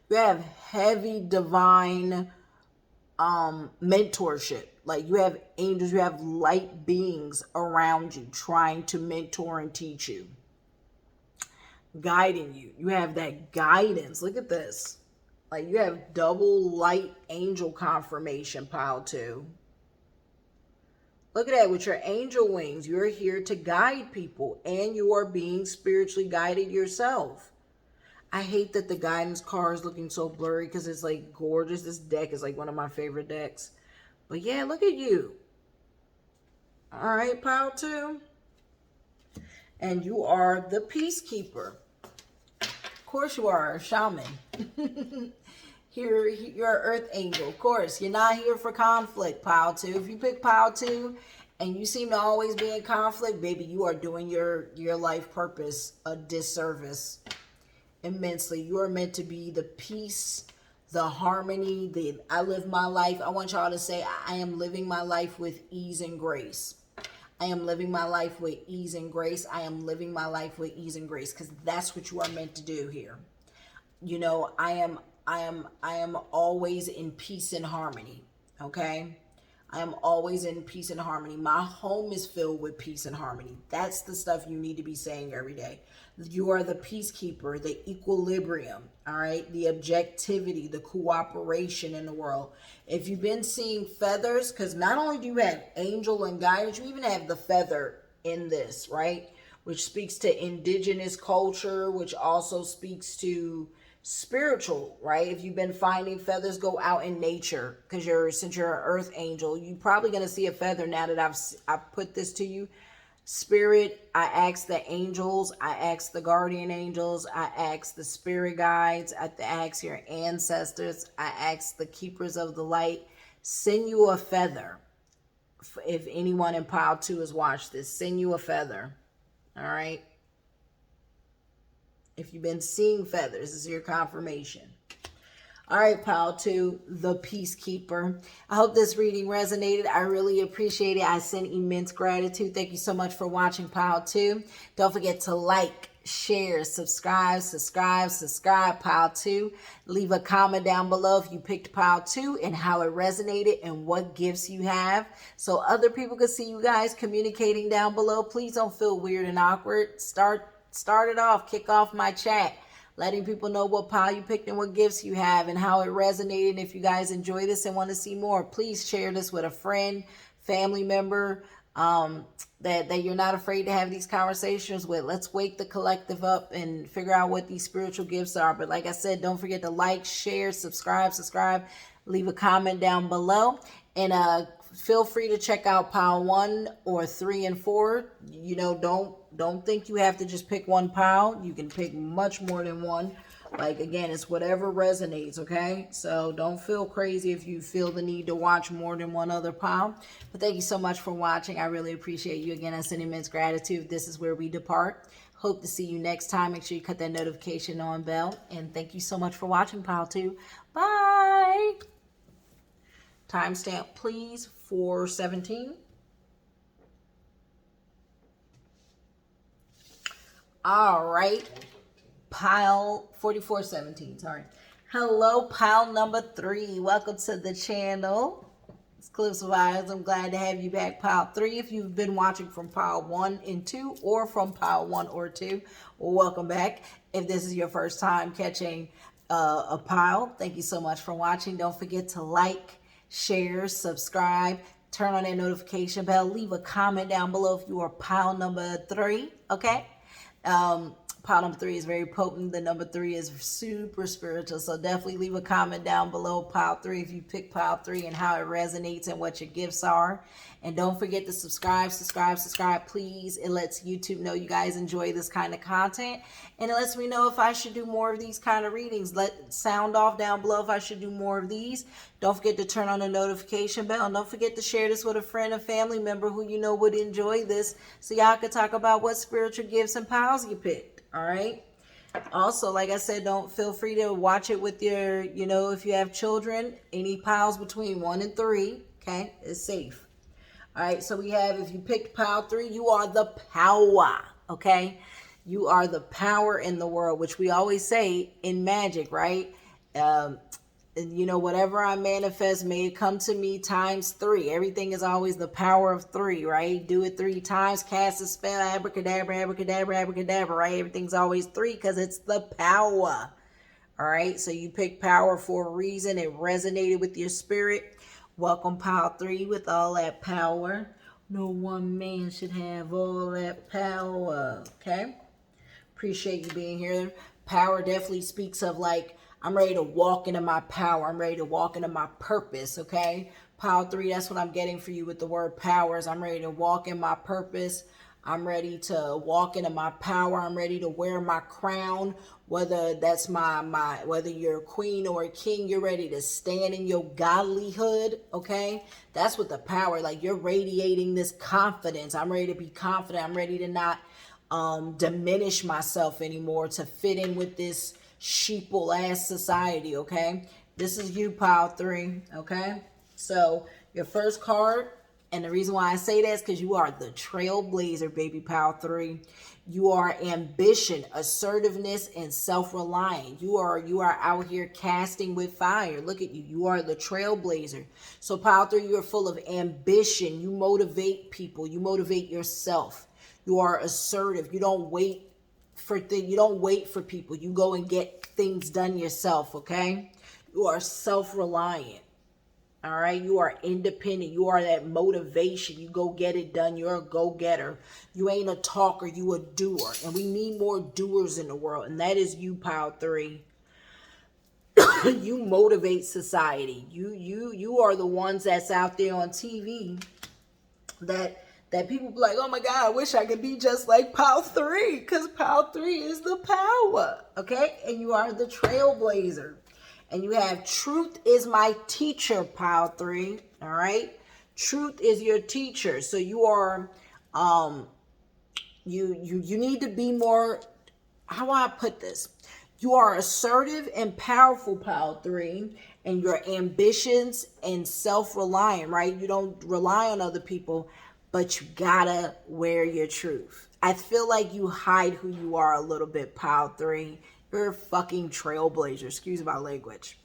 you have heavy divine mentorship. Like you have angels, you have light beings around you trying to mentor and teach you, guiding you. You have that guidance. Look at this. Like you have double light angel confirmation, pile 2. Look at that with your angel wings. You're here to guide people and you are being spiritually guided yourself. I hate that the guidance card is looking so blurry because it's like gorgeous. This deck is like one of my favorite decks. But yeah, look at you. All right, pile 2. And you are the peacekeeper. Of course you are a shaman. You're an earth angel. Of course, you're not here for conflict, pile 2. If you pick pile 2 and you seem to always be in conflict, baby, you are doing your life purpose a disservice immensely. You are meant to be the peace, the harmony, I live my life. I want y'all to say, I am living my life with ease and grace. I am living my life with ease and grace. I am living my life with ease and grace, because that's what you are meant to do here. You know, I am always in peace and harmony. Okay? I am always in peace and harmony. My home is filled with peace and harmony. That's the stuff you need to be saying every day. You are the peacekeeper, the equilibrium, all right? The objectivity, the cooperation in the world. If you've been seeing feathers, because not only do you have angel and guidance, you even have the feather in this, right? Which speaks to indigenous culture, which also speaks to spiritual, right? If you've been finding feathers, go out in nature, because since you're an earth angel, you're probably going to see a feather. Now that I've put this to you, spirit, I ask the angels, I ask the guardian angels, I ask the spirit guides, I ask your ancestors, I ask the keepers of the light, send you a feather. If anyone in pile 2 has watched this, send you a feather. All right? If you've been seeing feathers, this is your confirmation. All right, pile 2, the peacekeeper. I hope this reading resonated. I really appreciate it. I send immense gratitude. Thank you so much for watching pile 2. Don't forget to like, share, subscribe, pile 2. Leave a comment down below if you picked pile 2 and how it resonated and what gifts you have, so other people can see you guys communicating down below. Please don't feel weird and awkward. Start it off. Kick off my chat, letting people know what pile you picked and what gifts you have and how it resonated. And if you guys enjoy this and want to see more, please share this with a friend, family member, that you're not afraid to have these conversations with. Let's wake the collective up and figure out what these spiritual gifts are. But like I said, don't forget to like, share, subscribe, leave a comment down below. And feel free to check out pile 1 or 3 and 4. You know, don't think you have to just pick one pile. You can pick much more than one. Like, again, it's whatever resonates, okay? So don't feel crazy if you feel the need to watch more than one other pile. But thank you so much for watching. I really appreciate you. Again, I send immense gratitude. This is where we depart. Hope to see you next time. Make sure you cut that notification on bell. And thank you so much for watching pile 2. Bye! Timestamp, please, 4:17. All right. Pile 4417, sorry. Hello, pile number 3. Welcome to the channel. It's Clips of Eyes. I'm glad to have you back, pile 3. If you've been watching from pile 1 and 2 or from pile 1 or 2, welcome back. If this is your first time catching a pile, thank you so much for watching. Don't forget to like, share, subscribe, turn on that notification bell, leave a comment down below if you are pile number 3, okay? Pile number 3 is very potent. The number 3 is super spiritual. So definitely leave a comment down below pile 3 if you pick pile 3 and how it resonates and what your gifts are. And don't forget to subscribe, please. It lets YouTube know you guys enjoy this kind of content. And it lets me know if I should do more of these kind of readings. Let sound off down below if I should do more of these. Don't forget to turn on the notification bell. And don't forget to share this with a friend or family member who you know would enjoy this, so y'all could talk about what spiritual gifts and piles you picked. All right. Also, like I said, don't feel free to watch it with your, if you have children, any piles between 1 and 3, okay, is safe. All right, so we have, if you picked pile 3, you are the power, okay? You are the power in the world, which we always say in magic, right? Whatever I manifest, may it come to me times 3. Everything is always the power of 3, right? Do it 3 times, cast a spell, abracadabra, abracadabra, abracadabra, right? Everything's always 3 because it's the power. All right, so you picked power for a reason. It resonated with your spirit. Welcome, pile 3, with all that power. No one man should have all that power, okay? Appreciate you being here. Power definitely speaks of, like, I'm ready to walk into my power. I'm ready to walk into my purpose, okay? Pile 3, that's what I'm getting for you with the word powers. I'm ready to walk in my purpose. I'm ready to walk into my power. I'm ready to wear my crown. Whether that's whether you're a queen or a king, you're ready to stand in your godlyhood, okay? That's what the power, like, you're radiating this confidence. I'm ready to be confident. I'm ready to not diminish myself anymore to fit in with this sheeple ass society, okay? This is you, pile 3, okay? So your first card, and the reason why I say that is because you are the trailblazer, baby, pile 3. You are ambition, assertiveness, and self-reliant. You are out here casting with fire. Look at you. You are the trailblazer. So pile 3, you are full of ambition. You motivate people. You motivate yourself. You are assertive. You don't wait for people. You go and get things done yourself, okay? You are self-reliant. All right, you are independent. You are that motivation. You go get it done. You're a go-getter. You ain't a talker. You a doer. And we need more doers in the world. And that is you, pile 3. You motivate society. You are the ones that's out there on TV that people be like, oh my God, I wish I could be just like pile 3, because pile 3 is the power, okay? And you are the trailblazer. And you have truth is my teacher, pile 3, all right? Truth is your teacher. So you are, you need to be more, how do I put this? You are assertive and powerful, pile 3, and your ambitions and self-reliant, right? You don't rely on other people, but you gotta wear your truth. I feel like you hide who you are a little bit, pile 3. You're a fucking trailblazer. Excuse my language.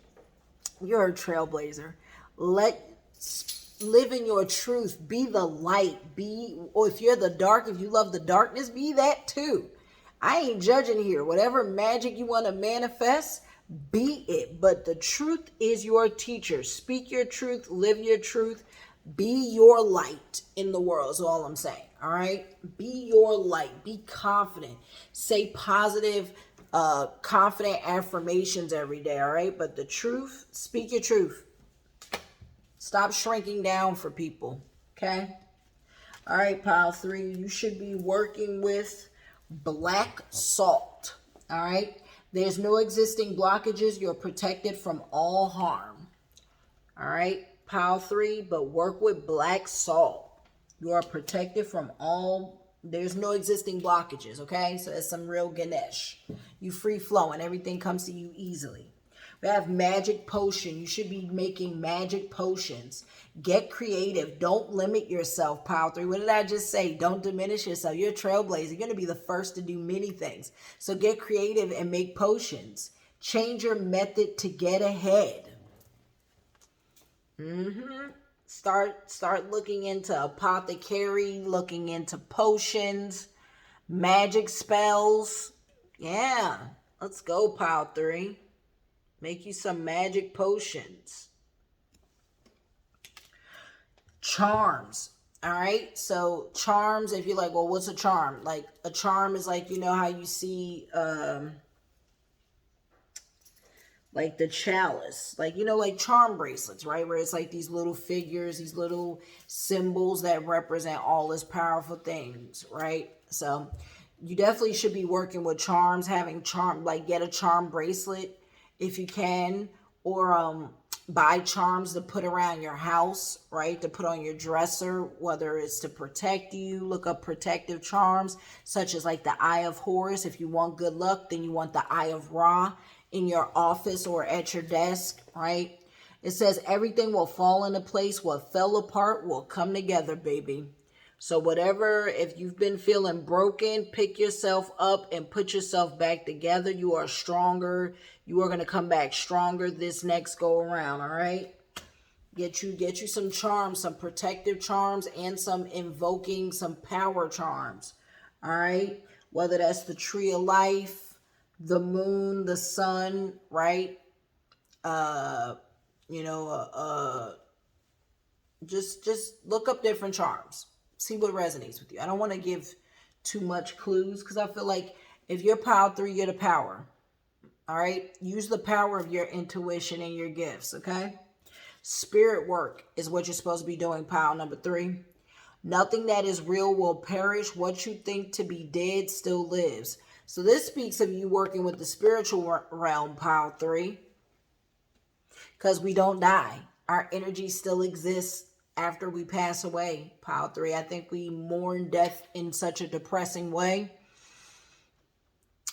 You're a trailblazer. Live in your truth. Be the light. Or if you're the dark, if you love the darkness, be that too. I ain't judging here. Whatever magic you want to manifest, be it. But the truth is your teacher. Speak your truth. Live your truth. Be your light in the world is all I'm saying. All right? Be your light. Be confident. Say positive, confident affirmations every day. All right? But the truth, speak your truth. Stop shrinking down for people. Okay? All right, pile 3. You should be working with black salt. All right? There's no existing blockages. You're protected from all harm. All right? Pile 3, but work with black salt. You are protected from there's no existing blockages, okay? So that's some real Ganesh. You free flowing. Everything comes to you easily. We have magic potion. You should be making magic potions. Get creative. Don't limit yourself, pile 3. What did I just say? Don't diminish yourself. You're a trailblazer. You're going to be the first to do many things. So get creative and make potions. Change your method to get ahead. Start looking into apothecary, looking into potions, magic spells. Yeah, let's go, pile 3. Make you some magic potions. Charms. All right. So charms, if you're like, well, what's a charm? Like a charm is like, you know how you see like the chalice, like, you know, like charm bracelets, right? Where it's like these little figures, these little symbols that represent all this powerful things, right? So you definitely should be working with charms, having charm, like get a charm bracelet if you can, or buy charms to put around your house, right? To put on your dresser, whether it's to protect you. Look up protective charms, such as like the Eye of Horus. If you want good luck, then you want the Eye of Ra in your office or at your desk, right? It says everything will fall into place. What fell apart will come together, baby. So whatever, if you've been feeling broken, pick yourself up and put yourself back together. You are stronger. You are going to come back stronger this next go around, all right? Get you some charms, some protective charms, and some invoking, some power charms, all right? Whether that's the tree of life, the moon, the sun, right? Uh, you know, just look up different charms. See what resonates with you. I don't want to give too much clues because I feel like if you're pile 3, you're the power. All right? Use the power of your intuition and your gifts, okay? Spirit work is what you're supposed to be doing, pile number 3. Nothing that is real will perish. What you think to be dead still lives. So this speaks of you working with the spiritual realm, pile 3, because we don't die. Our energy still exists after we pass away, pile 3. I think we mourn death in such a depressing way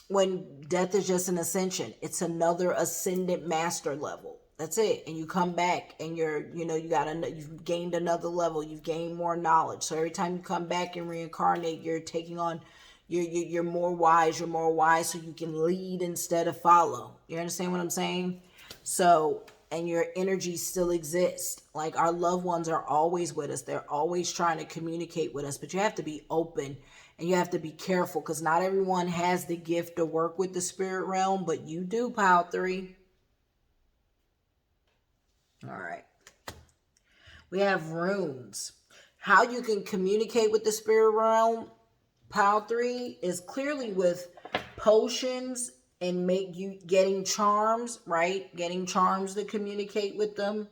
when death is just an ascension. It's another ascendant master level. That's it. And you come back and you've gained another level. You've gained more knowledge. So every time you come back and reincarnate, you're taking on, you're more wise. You're more wise so you can lead instead of follow. You understand what I'm saying? So, and your energy still exists. Like our loved ones are always with us. They're always trying to communicate with us, but you have to be open and you have to be careful because not everyone has the gift to work with the spirit realm, but you do, pile 3. All right. We have runes. How you can communicate with the spirit realm, pile 3, is clearly with potions and make you getting charms, right? Getting charms to communicate with them.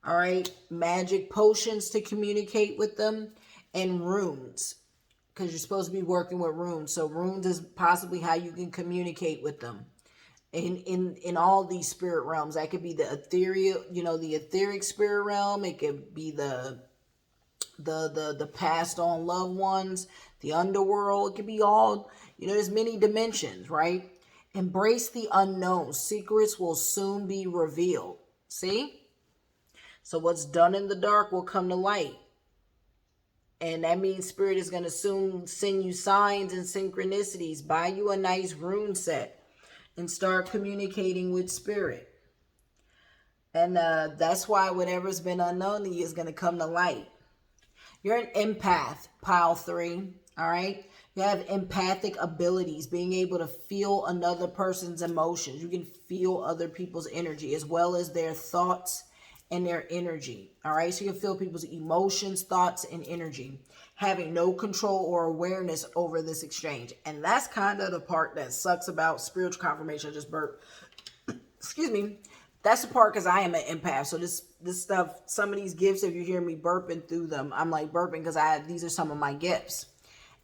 All right. Magic potions to communicate with them and runes because you're supposed to be working with runes. So runes is possibly how you can communicate with them. In all these spirit realms, that could be the ethereal, the etheric spirit realm. It could be the passed on loved ones, the underworld. It could be all, there's many dimensions, right? Embrace the unknown. Secrets will soon be revealed. See? So what's done in the dark will come to light. And that means spirit is going to soon send you signs and synchronicities. Buy you a nice rune set and start communicating with spirit. And that's why whatever's been unknown to you is going to come to light. You're an empath, pile 3. All right. You have empathic abilities, being able to feel another person's emotions. You can feel other people's energy as well as their thoughts and their energy. All right. So you can feel people's emotions, thoughts, and energy, having no control or awareness over this exchange. And that's kind of the part that sucks about spiritual confirmation. I just burped. Excuse me. That's the part because I am an empath. So this stuff, some of these gifts, if you hear me burping through them, I'm like burping because these are some of my gifts.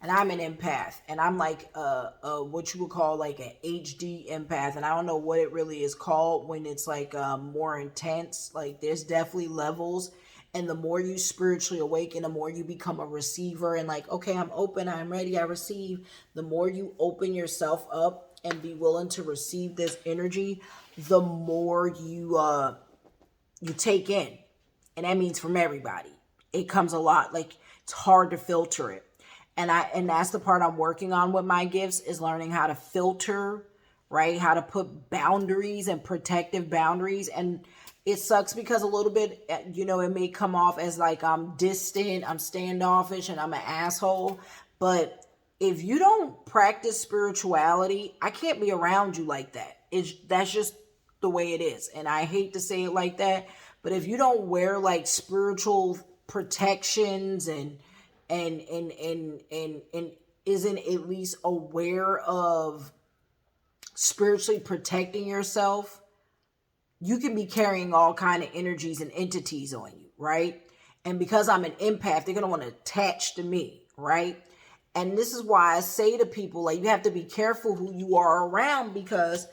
And I'm an empath. And I'm like what you would call like an HD empath. And I don't know what it really is called when it's like more intense. Like there's definitely levels. And the more you spiritually awaken, the more you become a receiver and like, okay, I'm open, I'm ready, I receive. The more you open yourself up and be willing to receive this energy, the more you take in. And that means from everybody. It comes a lot. Like it's hard to filter it. And that's the part I'm working on with my gifts is learning how to filter, right? How to put boundaries and protective boundaries. And it sucks because a little bit, it may come off as like I'm distant, I'm standoffish, and I'm an asshole. But if you don't practice spirituality, I can't be around you like that. That's just the way it is. And I hate to say it like that, but if you don't wear like spiritual protections and isn't at least aware of spiritually protecting yourself, you can be carrying all kind of energies and entities on you, right? And because I'm an empath, they're gonna want to attach to me, right? And this is why I say to people, like, you have to be careful who you are around, because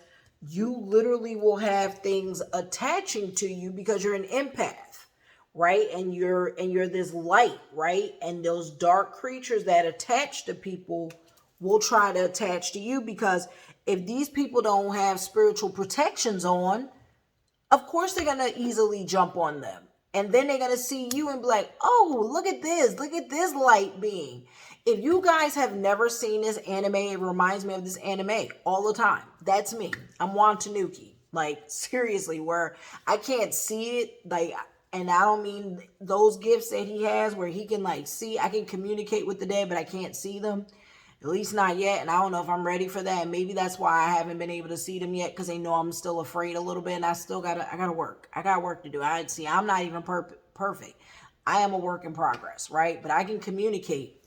you literally will have things attaching to you because you're an empath, right? And you're this light, right? And those dark creatures that attach to people will try to attach to you, because if these people don't have spiritual protections on, of course they're gonna easily jump on them. And then they're gonna see you and be like, oh, look at this light being. If you guys have never seen this anime, it reminds me of this anime all the time. That's me. I'm Juan Tanuki. Like, seriously, where I can't see it, like, and I don't mean those gifts that he has where he can, like, see, I can communicate with the dead, but I can't see them. At least not yet, and I don't know if I'm ready for that. And maybe that's why I haven't been able to see them yet, because they know I'm still afraid a little bit, and I gotta work. I got work to do. I'm not even perfect. I am a work in progress, right? But I can communicate,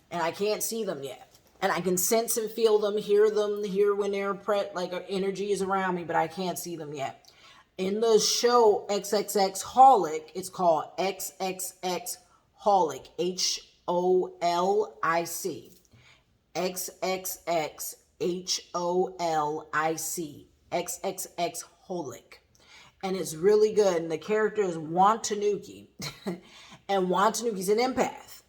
and I can't see them yet. And I can sense and feel them, hear when they're like energy is around me, but I can't see them yet. In the show XXX Holic, it's called XXX Holic, HOLIC. XXX XXX Holic. And it's really good. And the character is Juan Tanuki. And Juan Tanuki's an empath.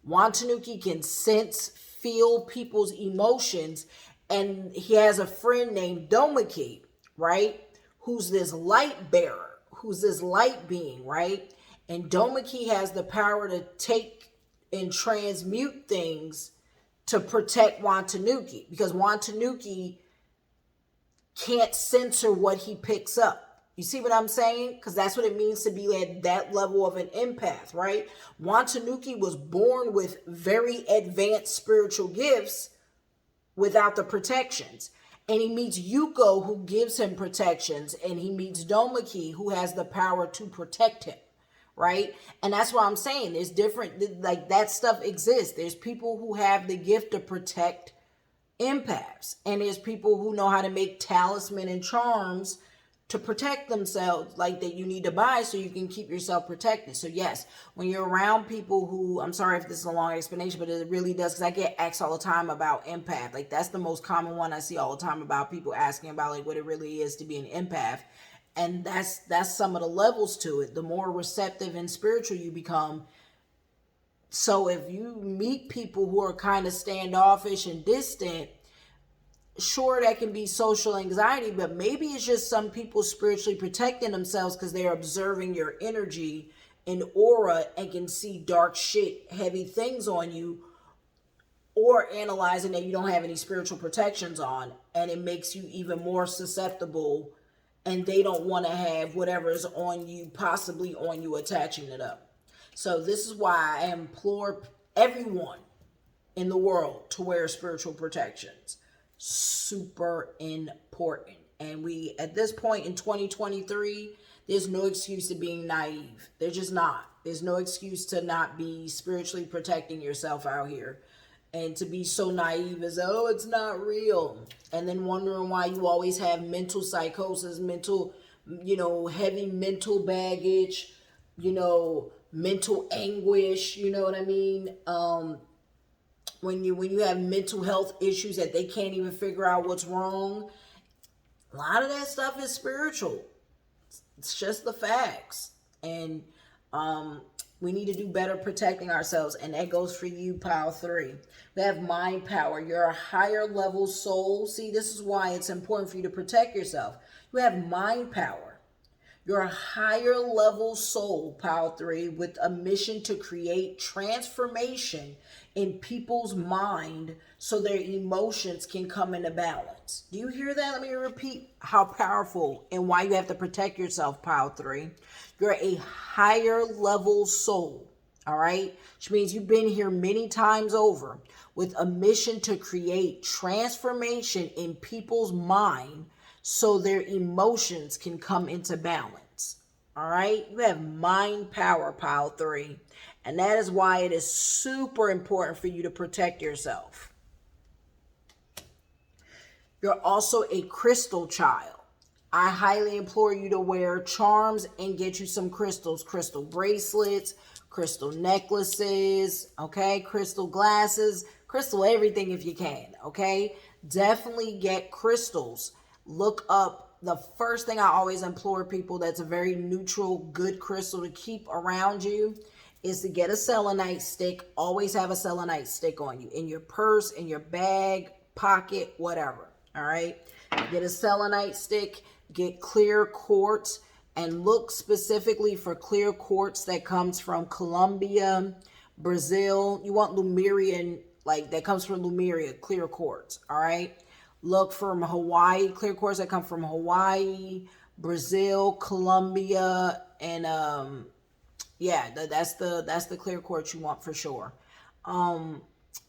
Juan Tanuki can sense, feel people's emotions. And he has a friend named Domaki, right? Who's this light bearer, who's this light being, right? And Domaki has the power to take and transmute things to protect Watanuki, because Watanuki can't censor what he picks up. You see what I'm saying? Because that's what it means to be at that level of an empath, right? Watanuki was born with very advanced spiritual gifts without the protections. And he meets Yuko, who gives him protections, and he meets Domaki, who has the power to protect him. Right? And that's what I'm saying. There's different, like, that stuff exists. There's people who have the gift to protect empaths. And there's people who know how to make talisman and charms to protect themselves, like, that you need to buy so you can keep yourself protected. So yes, when you're around people who, I'm sorry if this is a long explanation, but it really does, because I get asked all the time about empath. Like, that's the most common one I see all the time, about people asking about, like, what it really is to be an empath. And that's some of the levels to it. The more receptive and spiritual you become. So if you meet people who are kind of standoffish and distant, sure, that can be social anxiety, but maybe it's just some people spiritually protecting themselves because they're observing your energy and aura and can see dark shit, heavy things on you, or analyzing that you don't have any spiritual protections on, and it makes you even more susceptible, and they don't want to have whatever's on you, possibly on you, attaching it up. So this is why I implore everyone in the world to wear spiritual protections. Super important. And we, at this point in 2023, there's no excuse to being naive. There's just not. There's no excuse to not be spiritually protecting yourself out here. And to be so naive as, oh, it's not real. And then wondering why you always have mental psychosis, mental, heavy mental baggage, mental anguish, you know what I mean? When you have mental health issues that they can't even figure out what's wrong, a lot of that stuff is spiritual. It's just the facts. And we need to do better protecting ourselves. And that goes for you, pile 3. We have mind power. You're a higher level soul. See, this is why it's important for you to protect yourself. You have mind power. You're a higher level soul, pile 3, with a mission to create transformation in people's mind so their emotions can come into balance. Do you hear that? Let me repeat how powerful and why you have to protect yourself, pile 3. You're a higher level soul, all right? Which means you've been here many times over with a mission to create transformation in people's mind so their emotions can come into balance. All right, you have mind power, pile three, and that is why it is super important for you to protect yourself. You're also a crystal child. I highly implore you to wear charms and get you some crystals, crystal bracelets, crystal necklaces, okay, crystal glasses, crystal everything if you can, okay? Definitely get crystals. Look up the first thing I always implore people that's a very neutral, good crystal to keep around you is to get a selenite stick. Always have a selenite stick on you in your purse, in your bag, pocket, whatever. All right. Get a selenite stick, get clear quartz, and look specifically for clear quartz that comes from Colombia, Brazil. You want Lemurian, like that comes from Lemuria, clear quartz. All right. Look from Hawaii, clear quartz that come from Hawaii, Brazil, Colombia, and yeah, that's the clear quartz you want for sure. And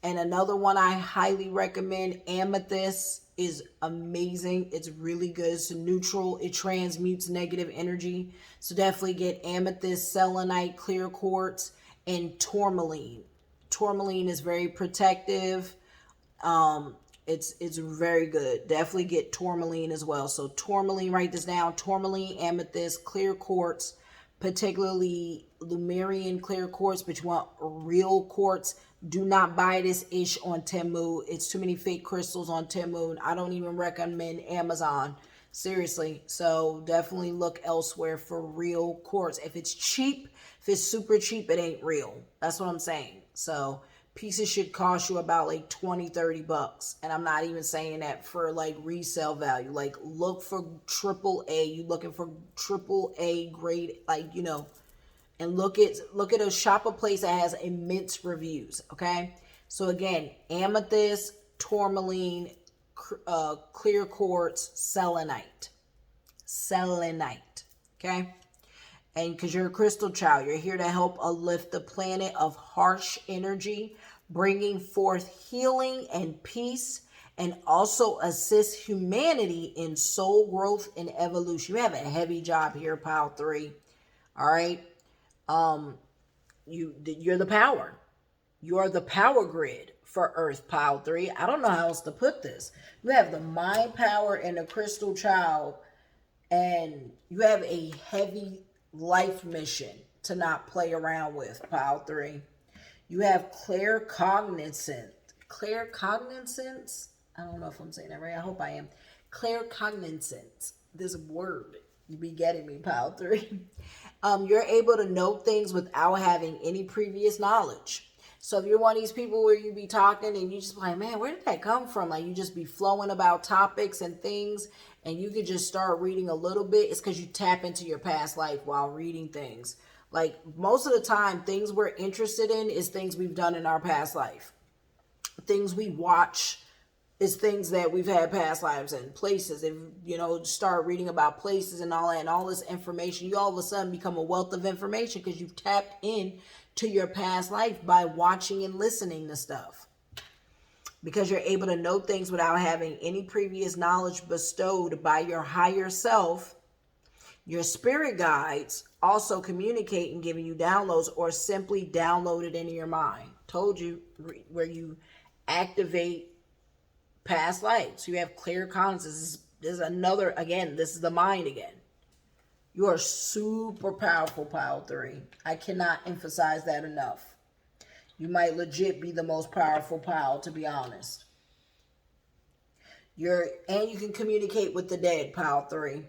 another one I highly recommend, amethyst, is amazing. It's really good. It's neutral. It transmutes negative energy. So definitely get amethyst, selenite, clear quartz, and tourmaline. Tourmaline is very protective. It's very good. Definitely get tourmaline as well. So tourmaline, write this down. Tourmaline, amethyst, clear quartz, particularly Lemurian clear quartz, but you want real quartz. Do not buy this ish on Temu. It's too many fake crystals on Temu. I don't even recommend Amazon. Seriously. So definitely look elsewhere for real quartz. If it's cheap, if it's super cheap, it ain't real. That's what I'm saying. So pieces should cost you about like 20-30 bucks, and I'm not even saying that for like resale value. Like look for triple A. You looking for triple A grade, like and look at a shop a place that has immense reviews. Okay, so again, amethyst, tourmaline, clear quartz, selenite. Okay. And because you're a crystal child, you're here to help uplift the planet of harsh energy, bringing forth healing and peace, and also assist humanity in soul growth and evolution. You have a heavy job here, pile three. All right. You're the power. You are the power grid for Earth, pile three. I don't know how else to put this. You have the mind power and the crystal child, and you have a heavy life mission to not play around with, pile three. You have claircognizance. Claircognizance? I don't know if I'm saying that right. I hope I am. Claircognizance. This word. You be getting me, pile three. You're able to know things without having any previous knowledge. So if you're one of these people where you be talking and you just like, man, where did that come from? Like you just be flowing about topics and things, and you could just start reading a little bit. It's because you tap into your past life while reading things. Like most of the time, things we're interested in is things we've done in our past life. Things we watch is things that we've had past lives in. Places, if start reading about places and all that, and all this information, you all of a sudden become a wealth of information because you've tapped in to your past life by watching and listening to stuff. Because you're able to know things without having any previous knowledge bestowed by your higher self. Your spirit guides also communicate and giving you downloads, or simply download it into your mind. Told you, where you activate past lives. You have clear consciousness. This is another, again, this is the mind again. You are super powerful, pile three. I cannot emphasize that enough. You might legit be the most powerful pile, to be honest. And you can communicate with the dead, pile three.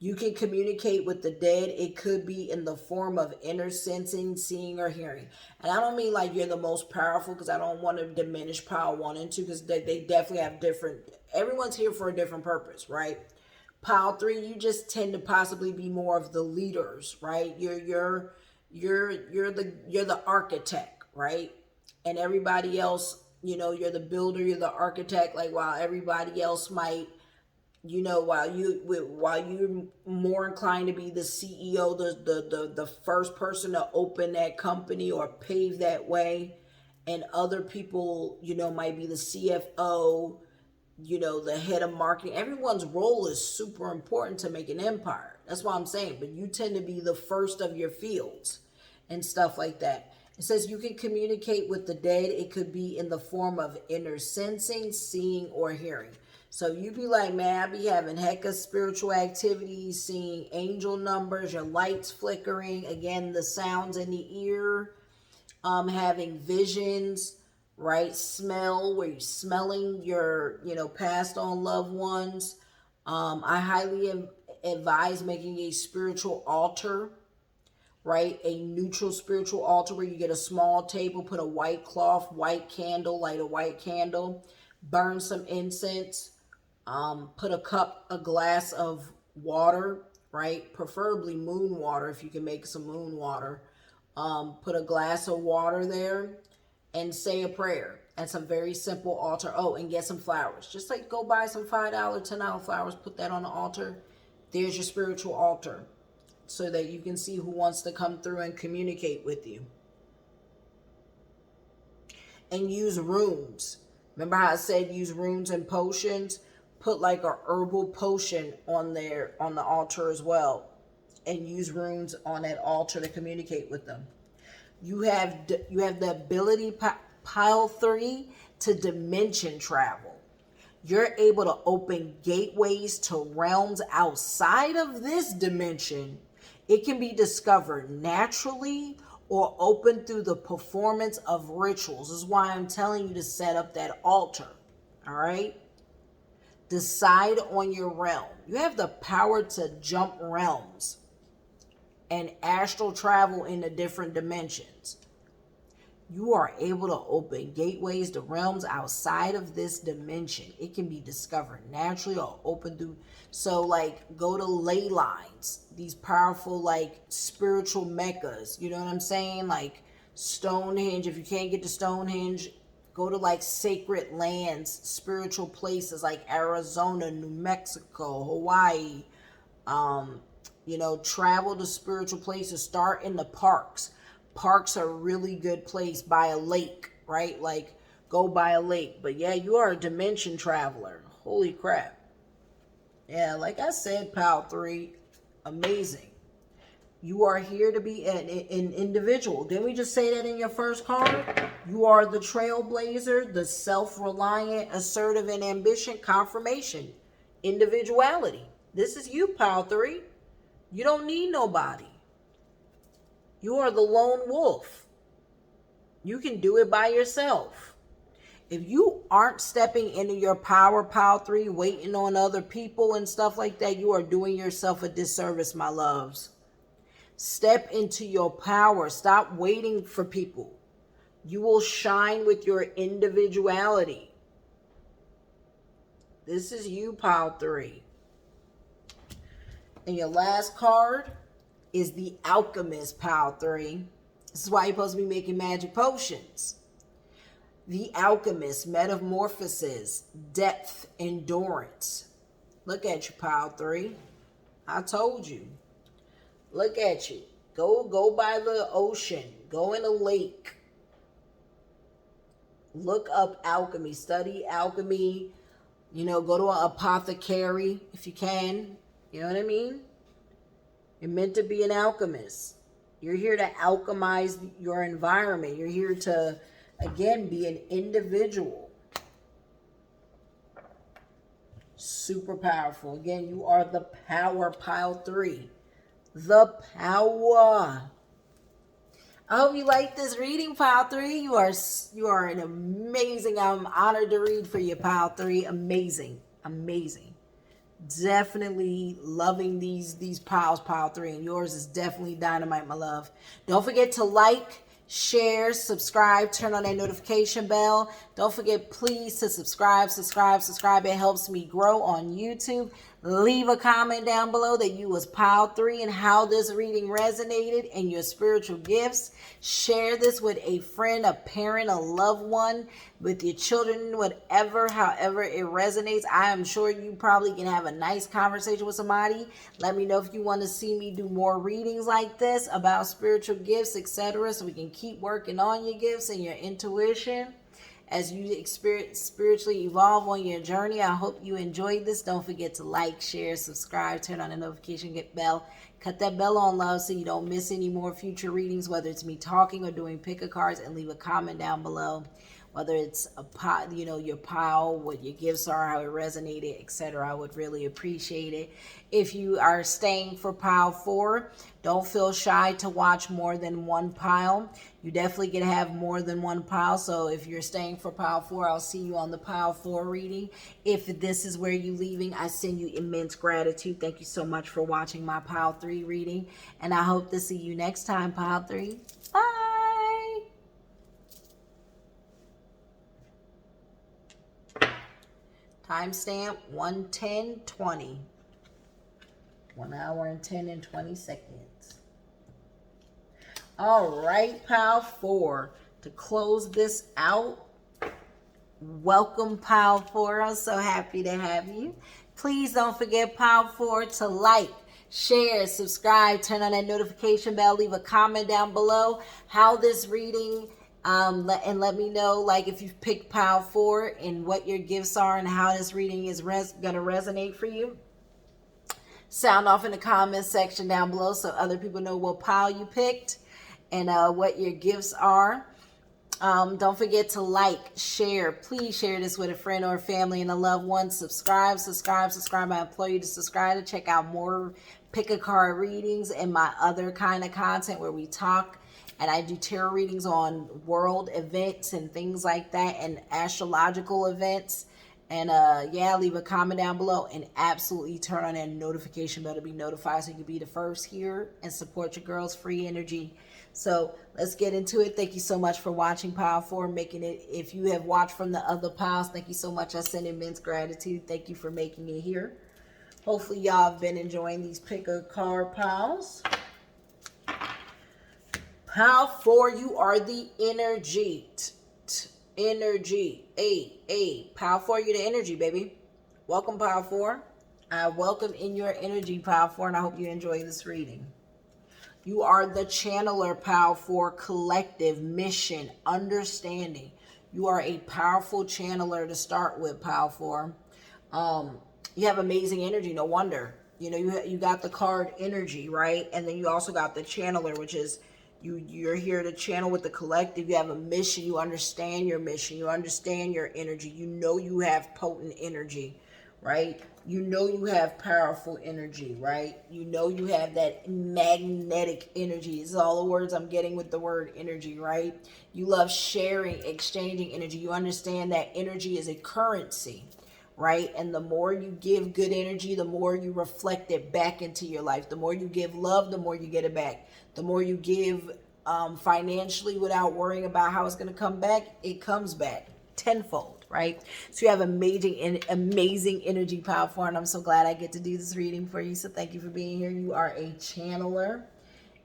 You can communicate with the dead. It could be in the form of inner sensing, seeing, or hearing. And I don't mean like you're the most powerful, because I don't want to diminish pile one and two, because they definitely have different. Everyone's here for a different purpose, right? Pile three, you just tend to possibly be more of the leaders, right? You're the architect, right? And everybody else, you're the builder, you're the architect. Like while everybody else might, while you're more inclined to be the CEO, the first person to open that company or pave that way, and other people, might be the CFO, the head of marketing. Everyone's role is super important to make an empire. That's what I'm saying. But you tend to be the first of your fields and stuff like that. It says you can communicate with the dead. It could be in the form of inner sensing, seeing, or hearing. So you be like, man, I be having heck of spiritual activities, seeing angel numbers, your lights flickering, again, the sounds in the ear, having visions, right? Smell, where you're smelling your, passed on loved ones. I highly advise making a spiritual altar, right? A neutral spiritual altar where you get a small table, put a white cloth, white candle, light a white candle, burn some incense, put a glass of water, right? Preferably moon water if you can make some moon water. Put a glass of water there and say a prayer. That's a very simple altar. Oh, and get some flowers. Just like go buy some $5, $10 flowers, put that on the altar. There's your spiritual altar so that you can see who wants to come through and communicate with you. And use runes. Remember how I said use runes and potions? Put like a herbal potion on there on the altar as well. And use runes on that altar to communicate with them. You have the ability, pile 3, to dimension travel. You're able to open gateways to realms outside of this dimension. It can be discovered naturally or opened through the performance of rituals. This is why I'm telling you to set up that altar. All right? Decide on your realm. You have the power to jump realms and astral travel into different dimensions. You are able to open gateways to realms outside of this dimension. It can be discovered naturally or open through. So, like, go to ley lines, these powerful, like, spiritual meccas. You know what I'm saying? Like Stonehenge. If you can't get to Stonehenge, go to, like, sacred lands, spiritual places like Arizona, New Mexico, Hawaii. Travel to spiritual places. Start in the parks. Parks are a really good place by a lake, right? Like, go by a lake. But yeah, you are a dimension traveler. Holy crap. Yeah, like I said, Pal 3, amazing. You are here to be an individual. Didn't we just say that in your first card? You are the trailblazer, the self-reliant, assertive, and ambition. Confirmation. Individuality. This is you, Pal 3. You don't need nobody. You are the lone wolf. You can do it by yourself. If you aren't stepping into your power, Pile 3, waiting on other people and stuff like that, you are doing yourself a disservice, my loves. Step into your power. Stop waiting for people. You will shine with your individuality. This is you, Pile 3. And your last card is the Alchemist, Pile 3. This is why you're supposed to be making magic potions. The Alchemist, metamorphosis, depth, endurance. Look at you, Pile 3. I told you. Look at you. Go by the ocean. Go in a lake. Look up alchemy. Study alchemy. Go to an apothecary if you can. You know what I mean? You're meant to be an alchemist. You're here to alchemize your environment. You're here to, again, be an individual. Super powerful. Again, you are the power, Pile 3. The power. I hope you like this reading, Pile 3. You are an amazing. I'm honored to read for you, Pile 3. Amazing. Definitely loving these piles, Pile 3, and yours is definitely dynamite, my love. Don't forget to like, share, subscribe, turn on that notification bell. Don't forget, please, to subscribe. It helps me grow on YouTube. Leave a comment down below that you was Pile 3 and how this reading resonated and your spiritual gifts. Share this with a friend, a parent, a loved one, with your children, however it resonates. I am sure you probably can have a nice conversation with somebody. Let me know if you want to see me do more readings like this about spiritual gifts, etc., so we can keep working on your gifts and your intuition. as you experience spiritually evolve on your journey. I hope you enjoyed this. Don't forget to like, share, subscribe, turn on the notification bell. Cut that bell on, love, so you don't miss any more future readings, whether it's me talking or doing pick a cards, and leave a comment down below. Whether it's a pot, your pile, what your gifts are, how it resonated, etc. I would really appreciate it. If you are staying for pile 4, don't feel shy to watch more than one pile. You definitely can have more than one pile. So if you're staying for pile 4, I'll see you on the pile 4 reading. If this is where you're leaving, I send you immense gratitude. Thank you so much for watching my pile 3 reading. And I hope to see you next time, pile 3. Bye. Timestamp 1:10:20. 1 hour and 10 and 20 seconds. All right, pile 4. To close this out, welcome, pile 4. I'm so happy to have you. Please don't forget, pile 4, to like, share, subscribe, turn on that notification bell, leave a comment down below how this reading let me know, like, if you've picked pile 4 and what your gifts are and how this reading is gonna resonate for you. Sound off in the comments section down below so other people know what pile you picked and what your gifts are. Don't forget to like, share. Please share this with a friend or a family and a loved one. Subscribe. I implore you to subscribe to check out more pick a card readings and my other kind of content where we talk. And I do tarot readings on world events and things like that, and astrological events. And yeah, leave a comment down below and absolutely turn on that notification bell to be notified so you can be the first here and support your girl's free energy. So let's get into it. Thank you so much for watching pile 4, making it. If you have watched from the other piles, thank you so much. I send immense gratitude. Thank you for making it here. Hopefully y'all have been enjoying these pick a card piles. Pile 4, you are the energy. Energy. Pile 4, you're the energy, baby. Welcome, pile 4. I welcome in your energy, pile 4, and I hope you enjoy this reading. You are the channeler, pile 4, collective, mission, understanding. You are a powerful channeler to start with, pile 4. You have amazing energy, no wonder. You got the card energy, right? And then you also got the channeler, which is you're here to channel with the collective. You have a mission. You understand your mission. You understand your energy. You have potent energy, right? You have powerful energy, right? You have that magnetic energy. This is all the words I'm getting with the word energy, right? You love sharing, exchanging energy. You understand that energy is a currency, right? And the more you give good energy, the more you reflect it back into your life. The more you give love, the more you get it back. The more you give financially without worrying about how it's going to come back, it comes back tenfold, right? So you have amazing energy, pile 4, and I'm so glad I get to do this reading for you. So thank you for being here. You are a channeler,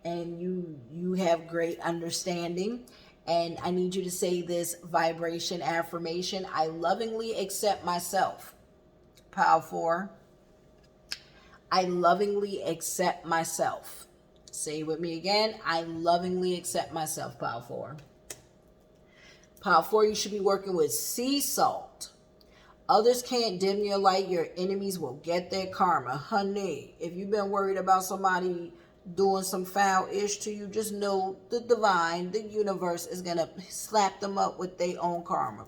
and you have great understanding. And I need you to say this vibration affirmation. I lovingly accept myself, pile 4. I lovingly accept myself. Say it with me again. I lovingly accept myself, pile 4. Pile 4, you should be working with sea salt. Others can't dim your light. Your enemies will get their karma. Honey, if you've been worried about somebody doing some foul-ish to you, just know the divine, the universe, is going to slap them up with their own karma.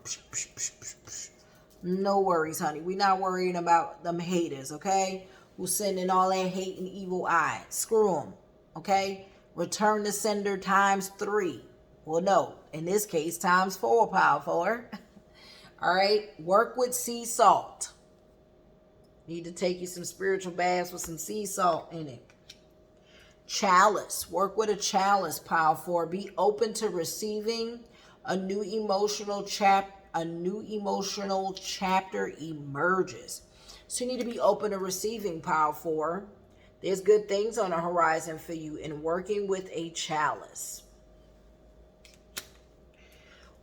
No worries, honey. We're not worrying about them haters, okay? Who's sending all that hate and evil eye. Screw them, okay? Return the sender times 3. Well, no, in this case, times 4, pile 4. All right? Work with sea salt. Need to take you some spiritual baths with some sea salt in it. Chalice. Work with a chalice, pile 4. Be open to receiving. A new emotional chapter emerges. So you need to be open to receiving, pile 4. There's good things on the horizon for you in working with a chalice.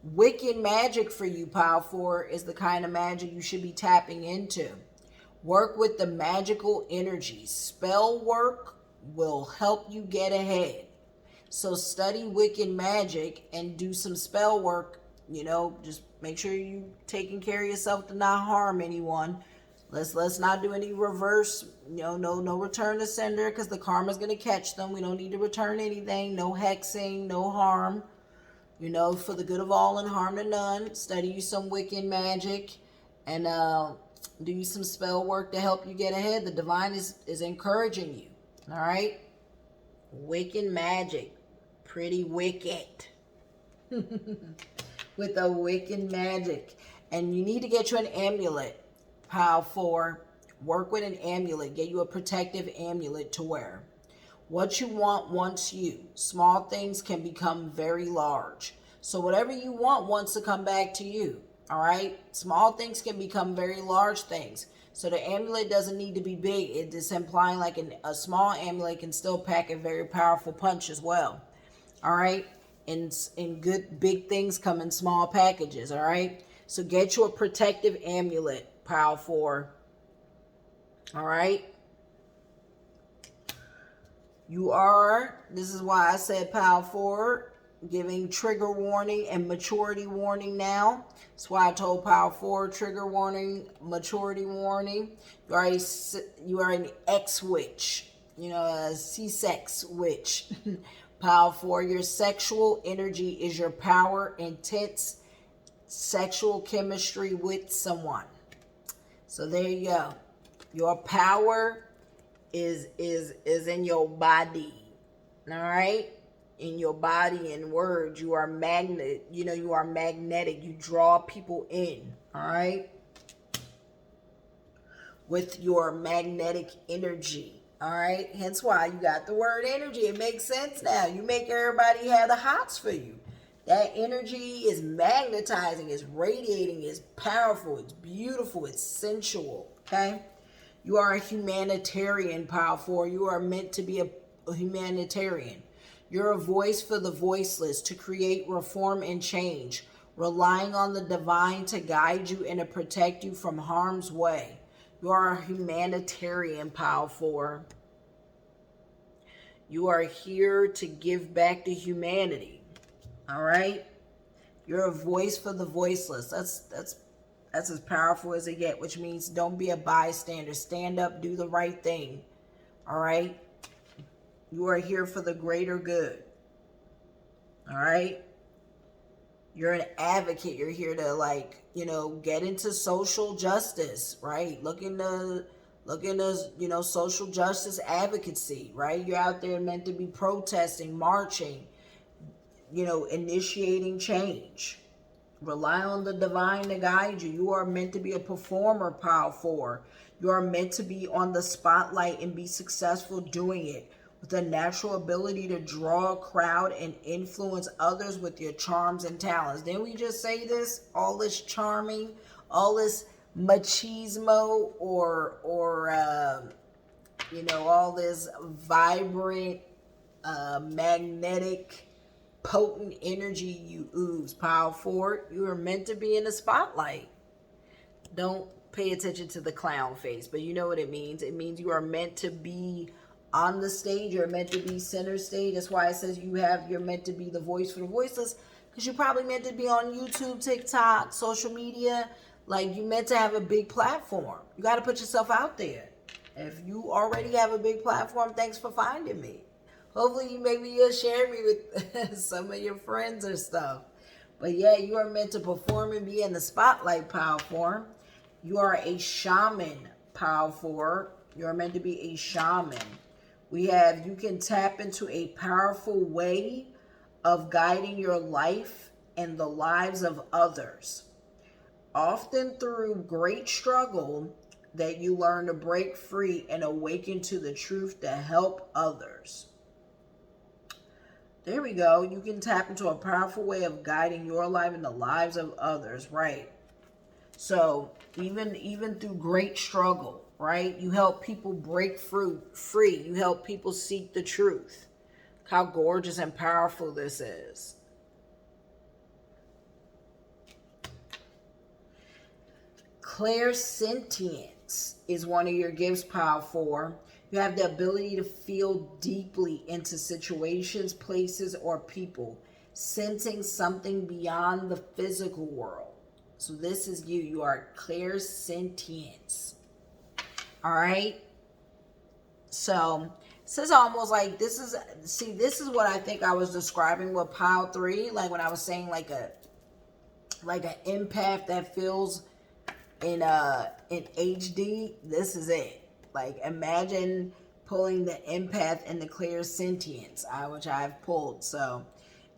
Wicked magic for you, pile 4, is the kind of magic you should be tapping into. Work with the magical energies. Spell work will help you get ahead. So study wicked magic and do some spell work Just make sure you taking care of yourself to not harm anyone. Let's not do any reverse, no return to sender, because the karma's gonna catch them. We don't need to return anything. No hexing, no harm. For the good of all and harm to none. Study you some Wiccan magic, and do you some spell work to help you get ahead. The divine is encouraging you. All right, Wiccan magic, pretty wicked. With a Wiccan magic. And you need to get you an amulet, pile 4. Work with an amulet. Get you a protective amulet to wear. What you want wants you. Small things can become very large. So whatever you want wants to come back to you. All right? Small things can become very large things. So the amulet doesn't need to be big. It's implying like a small amulet can still pack a very powerful punch as well. All right? And good big things come in small packages. All right? So get you a protective amulet, pile 4. All right? This is why I said pile 4, giving trigger warning and maturity warning now. That's why I told pile 4, trigger warning, maturity warning. You are an ex-witch, a C-sex witch. Pile 4, your sexual energy is your power, intense sexual chemistry with someone. So there you go. Your power is in your body. All right? In your body and words. You are you are magnetic. You draw people in. All right? With your magnetic energy. All right? Hence why you got the word energy. It makes sense now. You make everybody have the hots for you. That energy is magnetizing, it's radiating, it's powerful, it's beautiful, it's sensual. Okay? You are a humanitarian, pile 4. You are meant to be a humanitarian. You're a voice for the voiceless to create reform and change, relying on the divine to guide you and to protect you from harm's way. You are a humanitarian, pile 4. You are here to give back to humanity. All right? You're a voice for the voiceless. That's as powerful as it gets, which means don't be a bystander. Stand up, do the right thing. All right? You are here for the greater good. All right? You're an advocate. You're here to get into social justice, right? Look into social justice advocacy, right? You're out there meant to be protesting, marching, initiating change. Rely on the divine to guide you. You are meant to be a performer, pile 4. You are meant to be on the spotlight and be successful doing it with a natural ability to draw a crowd and influence others with your charms and talents. Didn't we just say this? All this charming, all this machismo, or all this vibrant, magnetic, potent energy you ooze, pile 4. You are meant to be in the spotlight. Don't pay attention to the clown face, but you know what it means. It means you are meant to be on the stage. You're meant to be center stage. That's why it says you're meant to be the voice for the voiceless, because you're probably meant to be on YouTube, TikTok, social media. Like, you meant to have a big platform. You got to put yourself out there. If you already have a big platform, thanks for finding me. Hopefully, you'll share me with some of your friends or stuff. But yeah, you are meant to perform and be in the spotlight, pile 4. You are a shaman, pile 4. You are meant to be a shaman. You can tap into a powerful way of guiding your life and the lives of others. Often through great struggle that you learn to break free and awaken to the truth to help others. There we go. You can tap into a powerful way of guiding your life and the lives of others, right? So even through great struggle, right? You help people break free. You help people seek the truth. Look how gorgeous and powerful this is. Clairsentience is one of your gifts, pile 4. You have the ability to feel deeply into situations, places, or people. sensing something beyond the physical world. So this is you. You are clairsentience. All right. So this is almost like this is what I think I was describing with pile 3, like when I was saying like an empath that feels in HD. This is it. Like imagine pulling the empath and the clairsentience, which I've pulled. So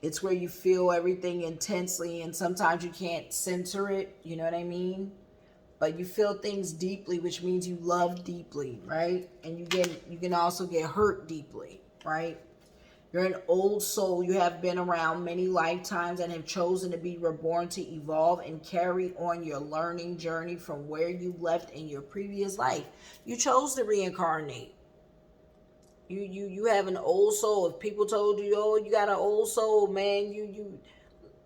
it's where you feel everything intensely, and sometimes you can't censor it. You know what I mean? But you feel things deeply, which means you love deeply, right? And you can also get hurt deeply, right? You're an old soul. You have been around many lifetimes and have chosen to be reborn to evolve and carry on your learning journey from where you left in your previous life. You chose to reincarnate. You have an old soul. If people told you, oh, you got an old soul, man,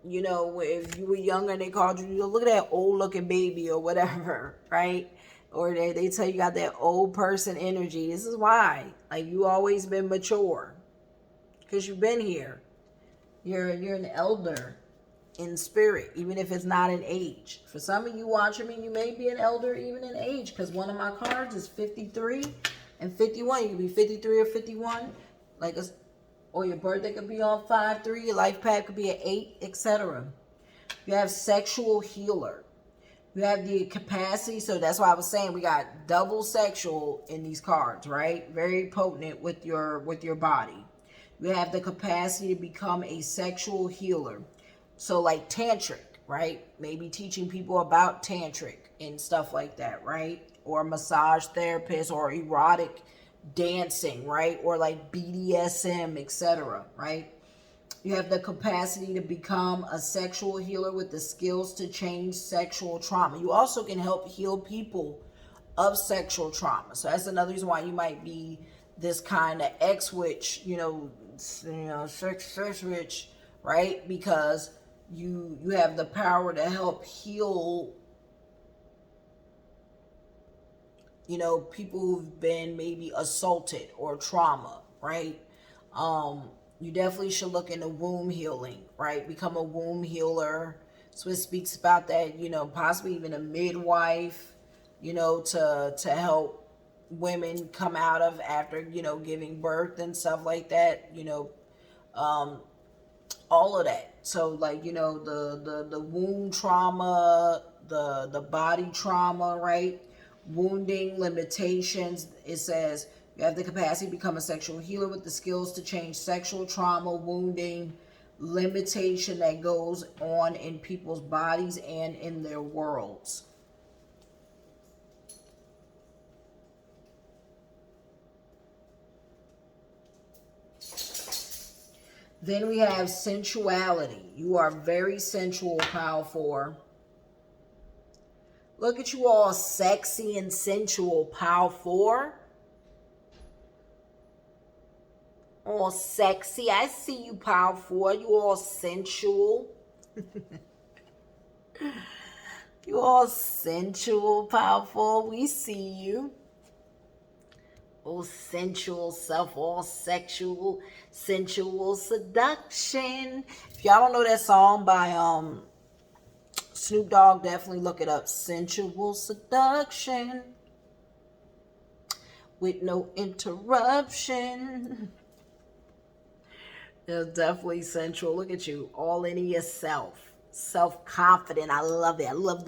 you know, if you were younger and they called you, look at that old looking baby or whatever, right? Or they tell you got that old person energy. This is why. Like you always been mature. Because you've been here. You're an elder in spirit, even if it's not in age. For some of you watching me, you may be an elder even in age, because one of my cards is 53 and 51. You could be 53 or 51, or your birthday could be on 5-3. Your life path could be an 8, etc. You have sexual healer. You have the capacity, so that's why I was saying we got double sexual in these cards, right? Very potent with your body. You have the capacity to become a sexual healer. So like tantric, right? Maybe teaching people about tantric and stuff like that, right? Or massage therapist or erotic dancing, right? Or like BDSM, etc., right? You have the capacity to become a sexual healer with the skills to change sexual trauma. You also can help heal people of sexual trauma. So that's another reason why you might be this kind of ex-witch, sex witch, right? Because you have the power to help heal, people who've been maybe assaulted or trauma, right? You definitely should look into womb healing, right? Become a womb healer. So it speaks about that, possibly even a midwife, to help women come out of after, giving birth and stuff like that, all of that. So like, the womb trauma, the body trauma, right? Wounding, limitations. It says you have the capacity to become a sexual healer with the skills to change sexual trauma, wounding, limitation that goes on in people's bodies and in their worlds. Then we have sensuality. You are very sensual, pile 4. Look at you all sexy and sensual, pile 4. All sexy. I see you, pile 4. You all sensual. You all sensual, pile 4. We see you. Oh, sensual self, all sexual, sensual seduction. If y'all don't know that song by Snoop Dogg, definitely look it up. Sensual seduction with no interruption. It's definitely sensual. Look at you, all into yourself, self-confident. I love it. I love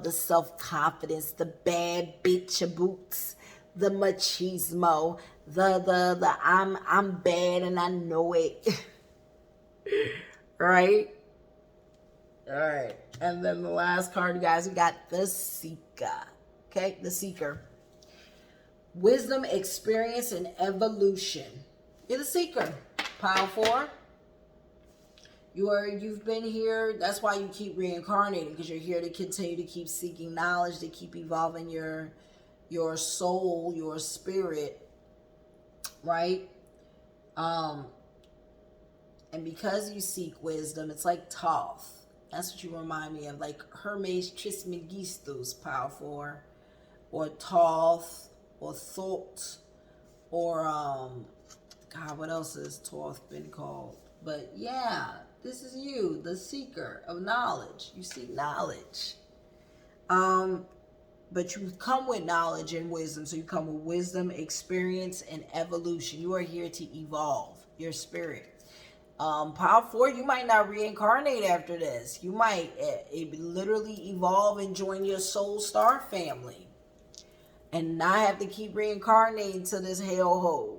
the self-confidence, the bad bitch boots, the machismo, the I'm bad and I know it. Right? All right. And then the last card, you guys, we got the Seeker. Okay, the Seeker. Wisdom, experience, and evolution. You're the Seeker. Pile 4. You've been here. That's why you keep reincarnating, because you're here to continue to keep seeking knowledge, to keep evolving your soul, your spirit, right? And because you seek wisdom, it's like Thoth. That's what you remind me of, like Hermes Trismegistus, pile 4, or Thoth, or Thoth, or God, what else has Toth been called? But yeah, this is you, the seeker of knowledge. You seek knowledge. But you come with knowledge and wisdom. So you come with wisdom, experience, and evolution. You are here to evolve your spirit. Power 4, you might not reincarnate after this. You might literally evolve and join your soul star family and not have to keep reincarnating to this hellhole.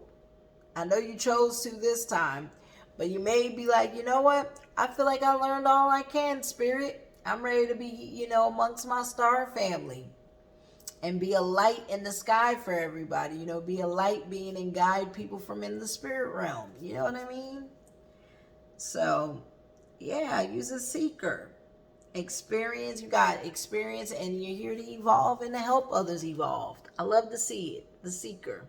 I know you chose to this time, but you may be like, you know what? I feel like I learned all I can, spirit. I'm ready to be, amongst my star family and be a light in the sky for everybody. Be a light being and guide people from in the spirit realm. You know what I mean? So, yeah, use a seeker. Experience, you got experience, and you're here to evolve and to help others evolve. I love to see it. The seeker.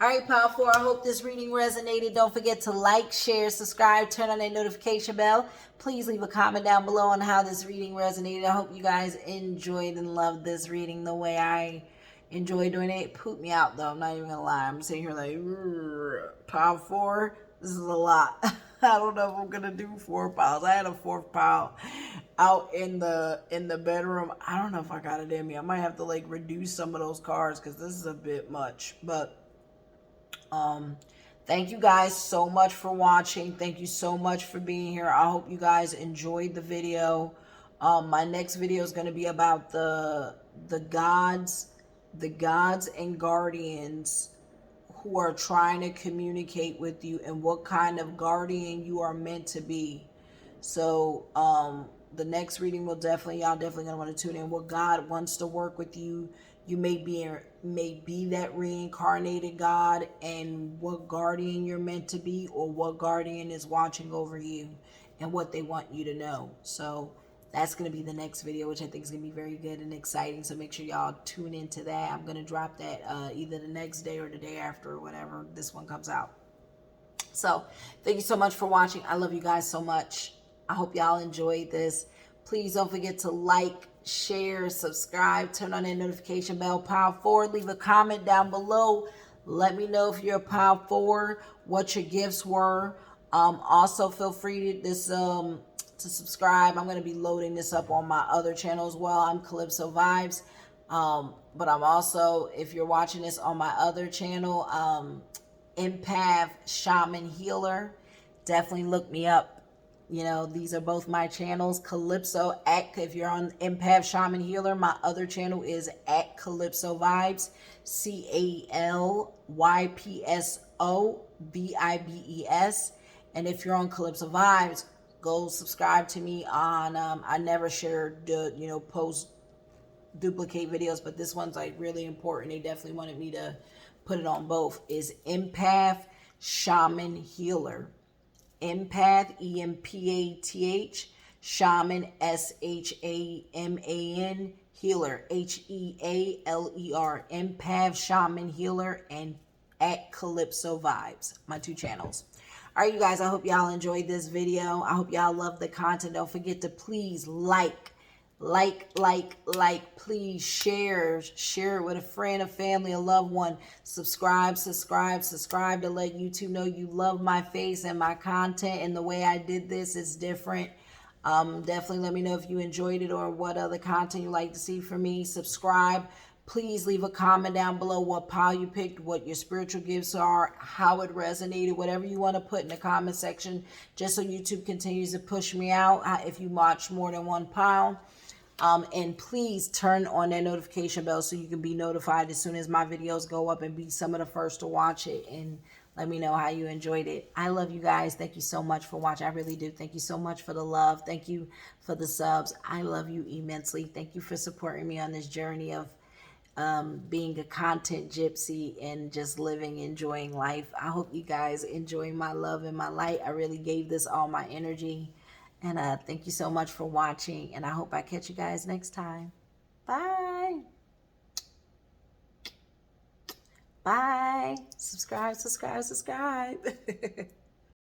All right, Power 4, I hope this reading resonated. Don't forget to like, share, subscribe, turn on that notification bell. Please leave a comment down below on how this reading resonated. I hope you guys enjoyed and loved this reading the way I enjoy doing it. It pooped me out, though. I'm not even going to lie. I'm sitting here like, Power 4, this is a lot. I don't know if I'm going to do 4 piles. I had a 4th pile out in the bedroom. I don't know if I got it in me. I might have to reduce some of those cards because this is a bit much. But thank you guys so much for watching. Thank you so much for being here. I hope you guys enjoyed the video. My next video is going to be about the gods and guardians who are trying to communicate with you and what kind of guardian you are meant to be. So the next reading y'all definitely gonna want to tune in. What God wants to work with you. You may be that reincarnated God, and what guardian you're meant to be, or what guardian is watching over you and what they want you to know. So that's going to be the next video, which I think is going to be very good and exciting. So make sure y'all tune into that. I'm going to drop that either the next day or the day after, or whatever this one comes out. So thank you so much for watching. I love you guys so much. I hope y'all enjoyed this. Please don't forget to like, share, subscribe, turn on that notification bell. Power 4, leave a comment down below. Let me know if you're a Power 4, what your gifts were. Also feel free to subscribe. I'm going to be loading this up on my other channel as well. I'm Calypso Vibes. But I'm also, if you're watching this on my other channel, Empath Shaman Healer, definitely look me up. These are both my channels. Calypso if you're on Empath Shaman Healer, my other channel is at Calypso Vibes, CalypsoVibes. And if you're on Calypso Vibes, go subscribe to me on, I never share post duplicate videos, but this one's really important. They definitely wanted me to put it on both. Is Empath Shaman Healer. Empath, EMPATH, Shaman, SHAMAN, Healer, HEALER, Empath Shaman Healer, and at Calypso Vibes, my 2 channels. All right, you guys, I hope y'all enjoyed this video. I hope y'all love the content. Don't forget to please like, please share it with a friend, a family, a loved one. Subscribe to let YouTube know you love my face and my content, and the way I did this is different. Definitely let me know if you enjoyed it or what other content you like to see from me. Subscribe. Please leave a comment down below what pile you picked, what your spiritual gifts are, how it resonated, whatever you want to put in the comment section, just so YouTube continues to push me out if you watch more than 1 pile. And please turn on that notification bell so you can be notified as soon as my videos go up, and be some of the first to watch it, and let me know how you enjoyed it. I love you guys. Thank you so much for watching. I really do. Thank you so much for the love. Thank you for the subs. I love you immensely. Thank you for supporting me on this journey of being a content gypsy and just living, enjoying life. I hope you guys enjoy my love and my light. I really gave this all my energy. And thank you so much for watching. And I hope I catch you guys next time. Bye. Bye. Subscribe.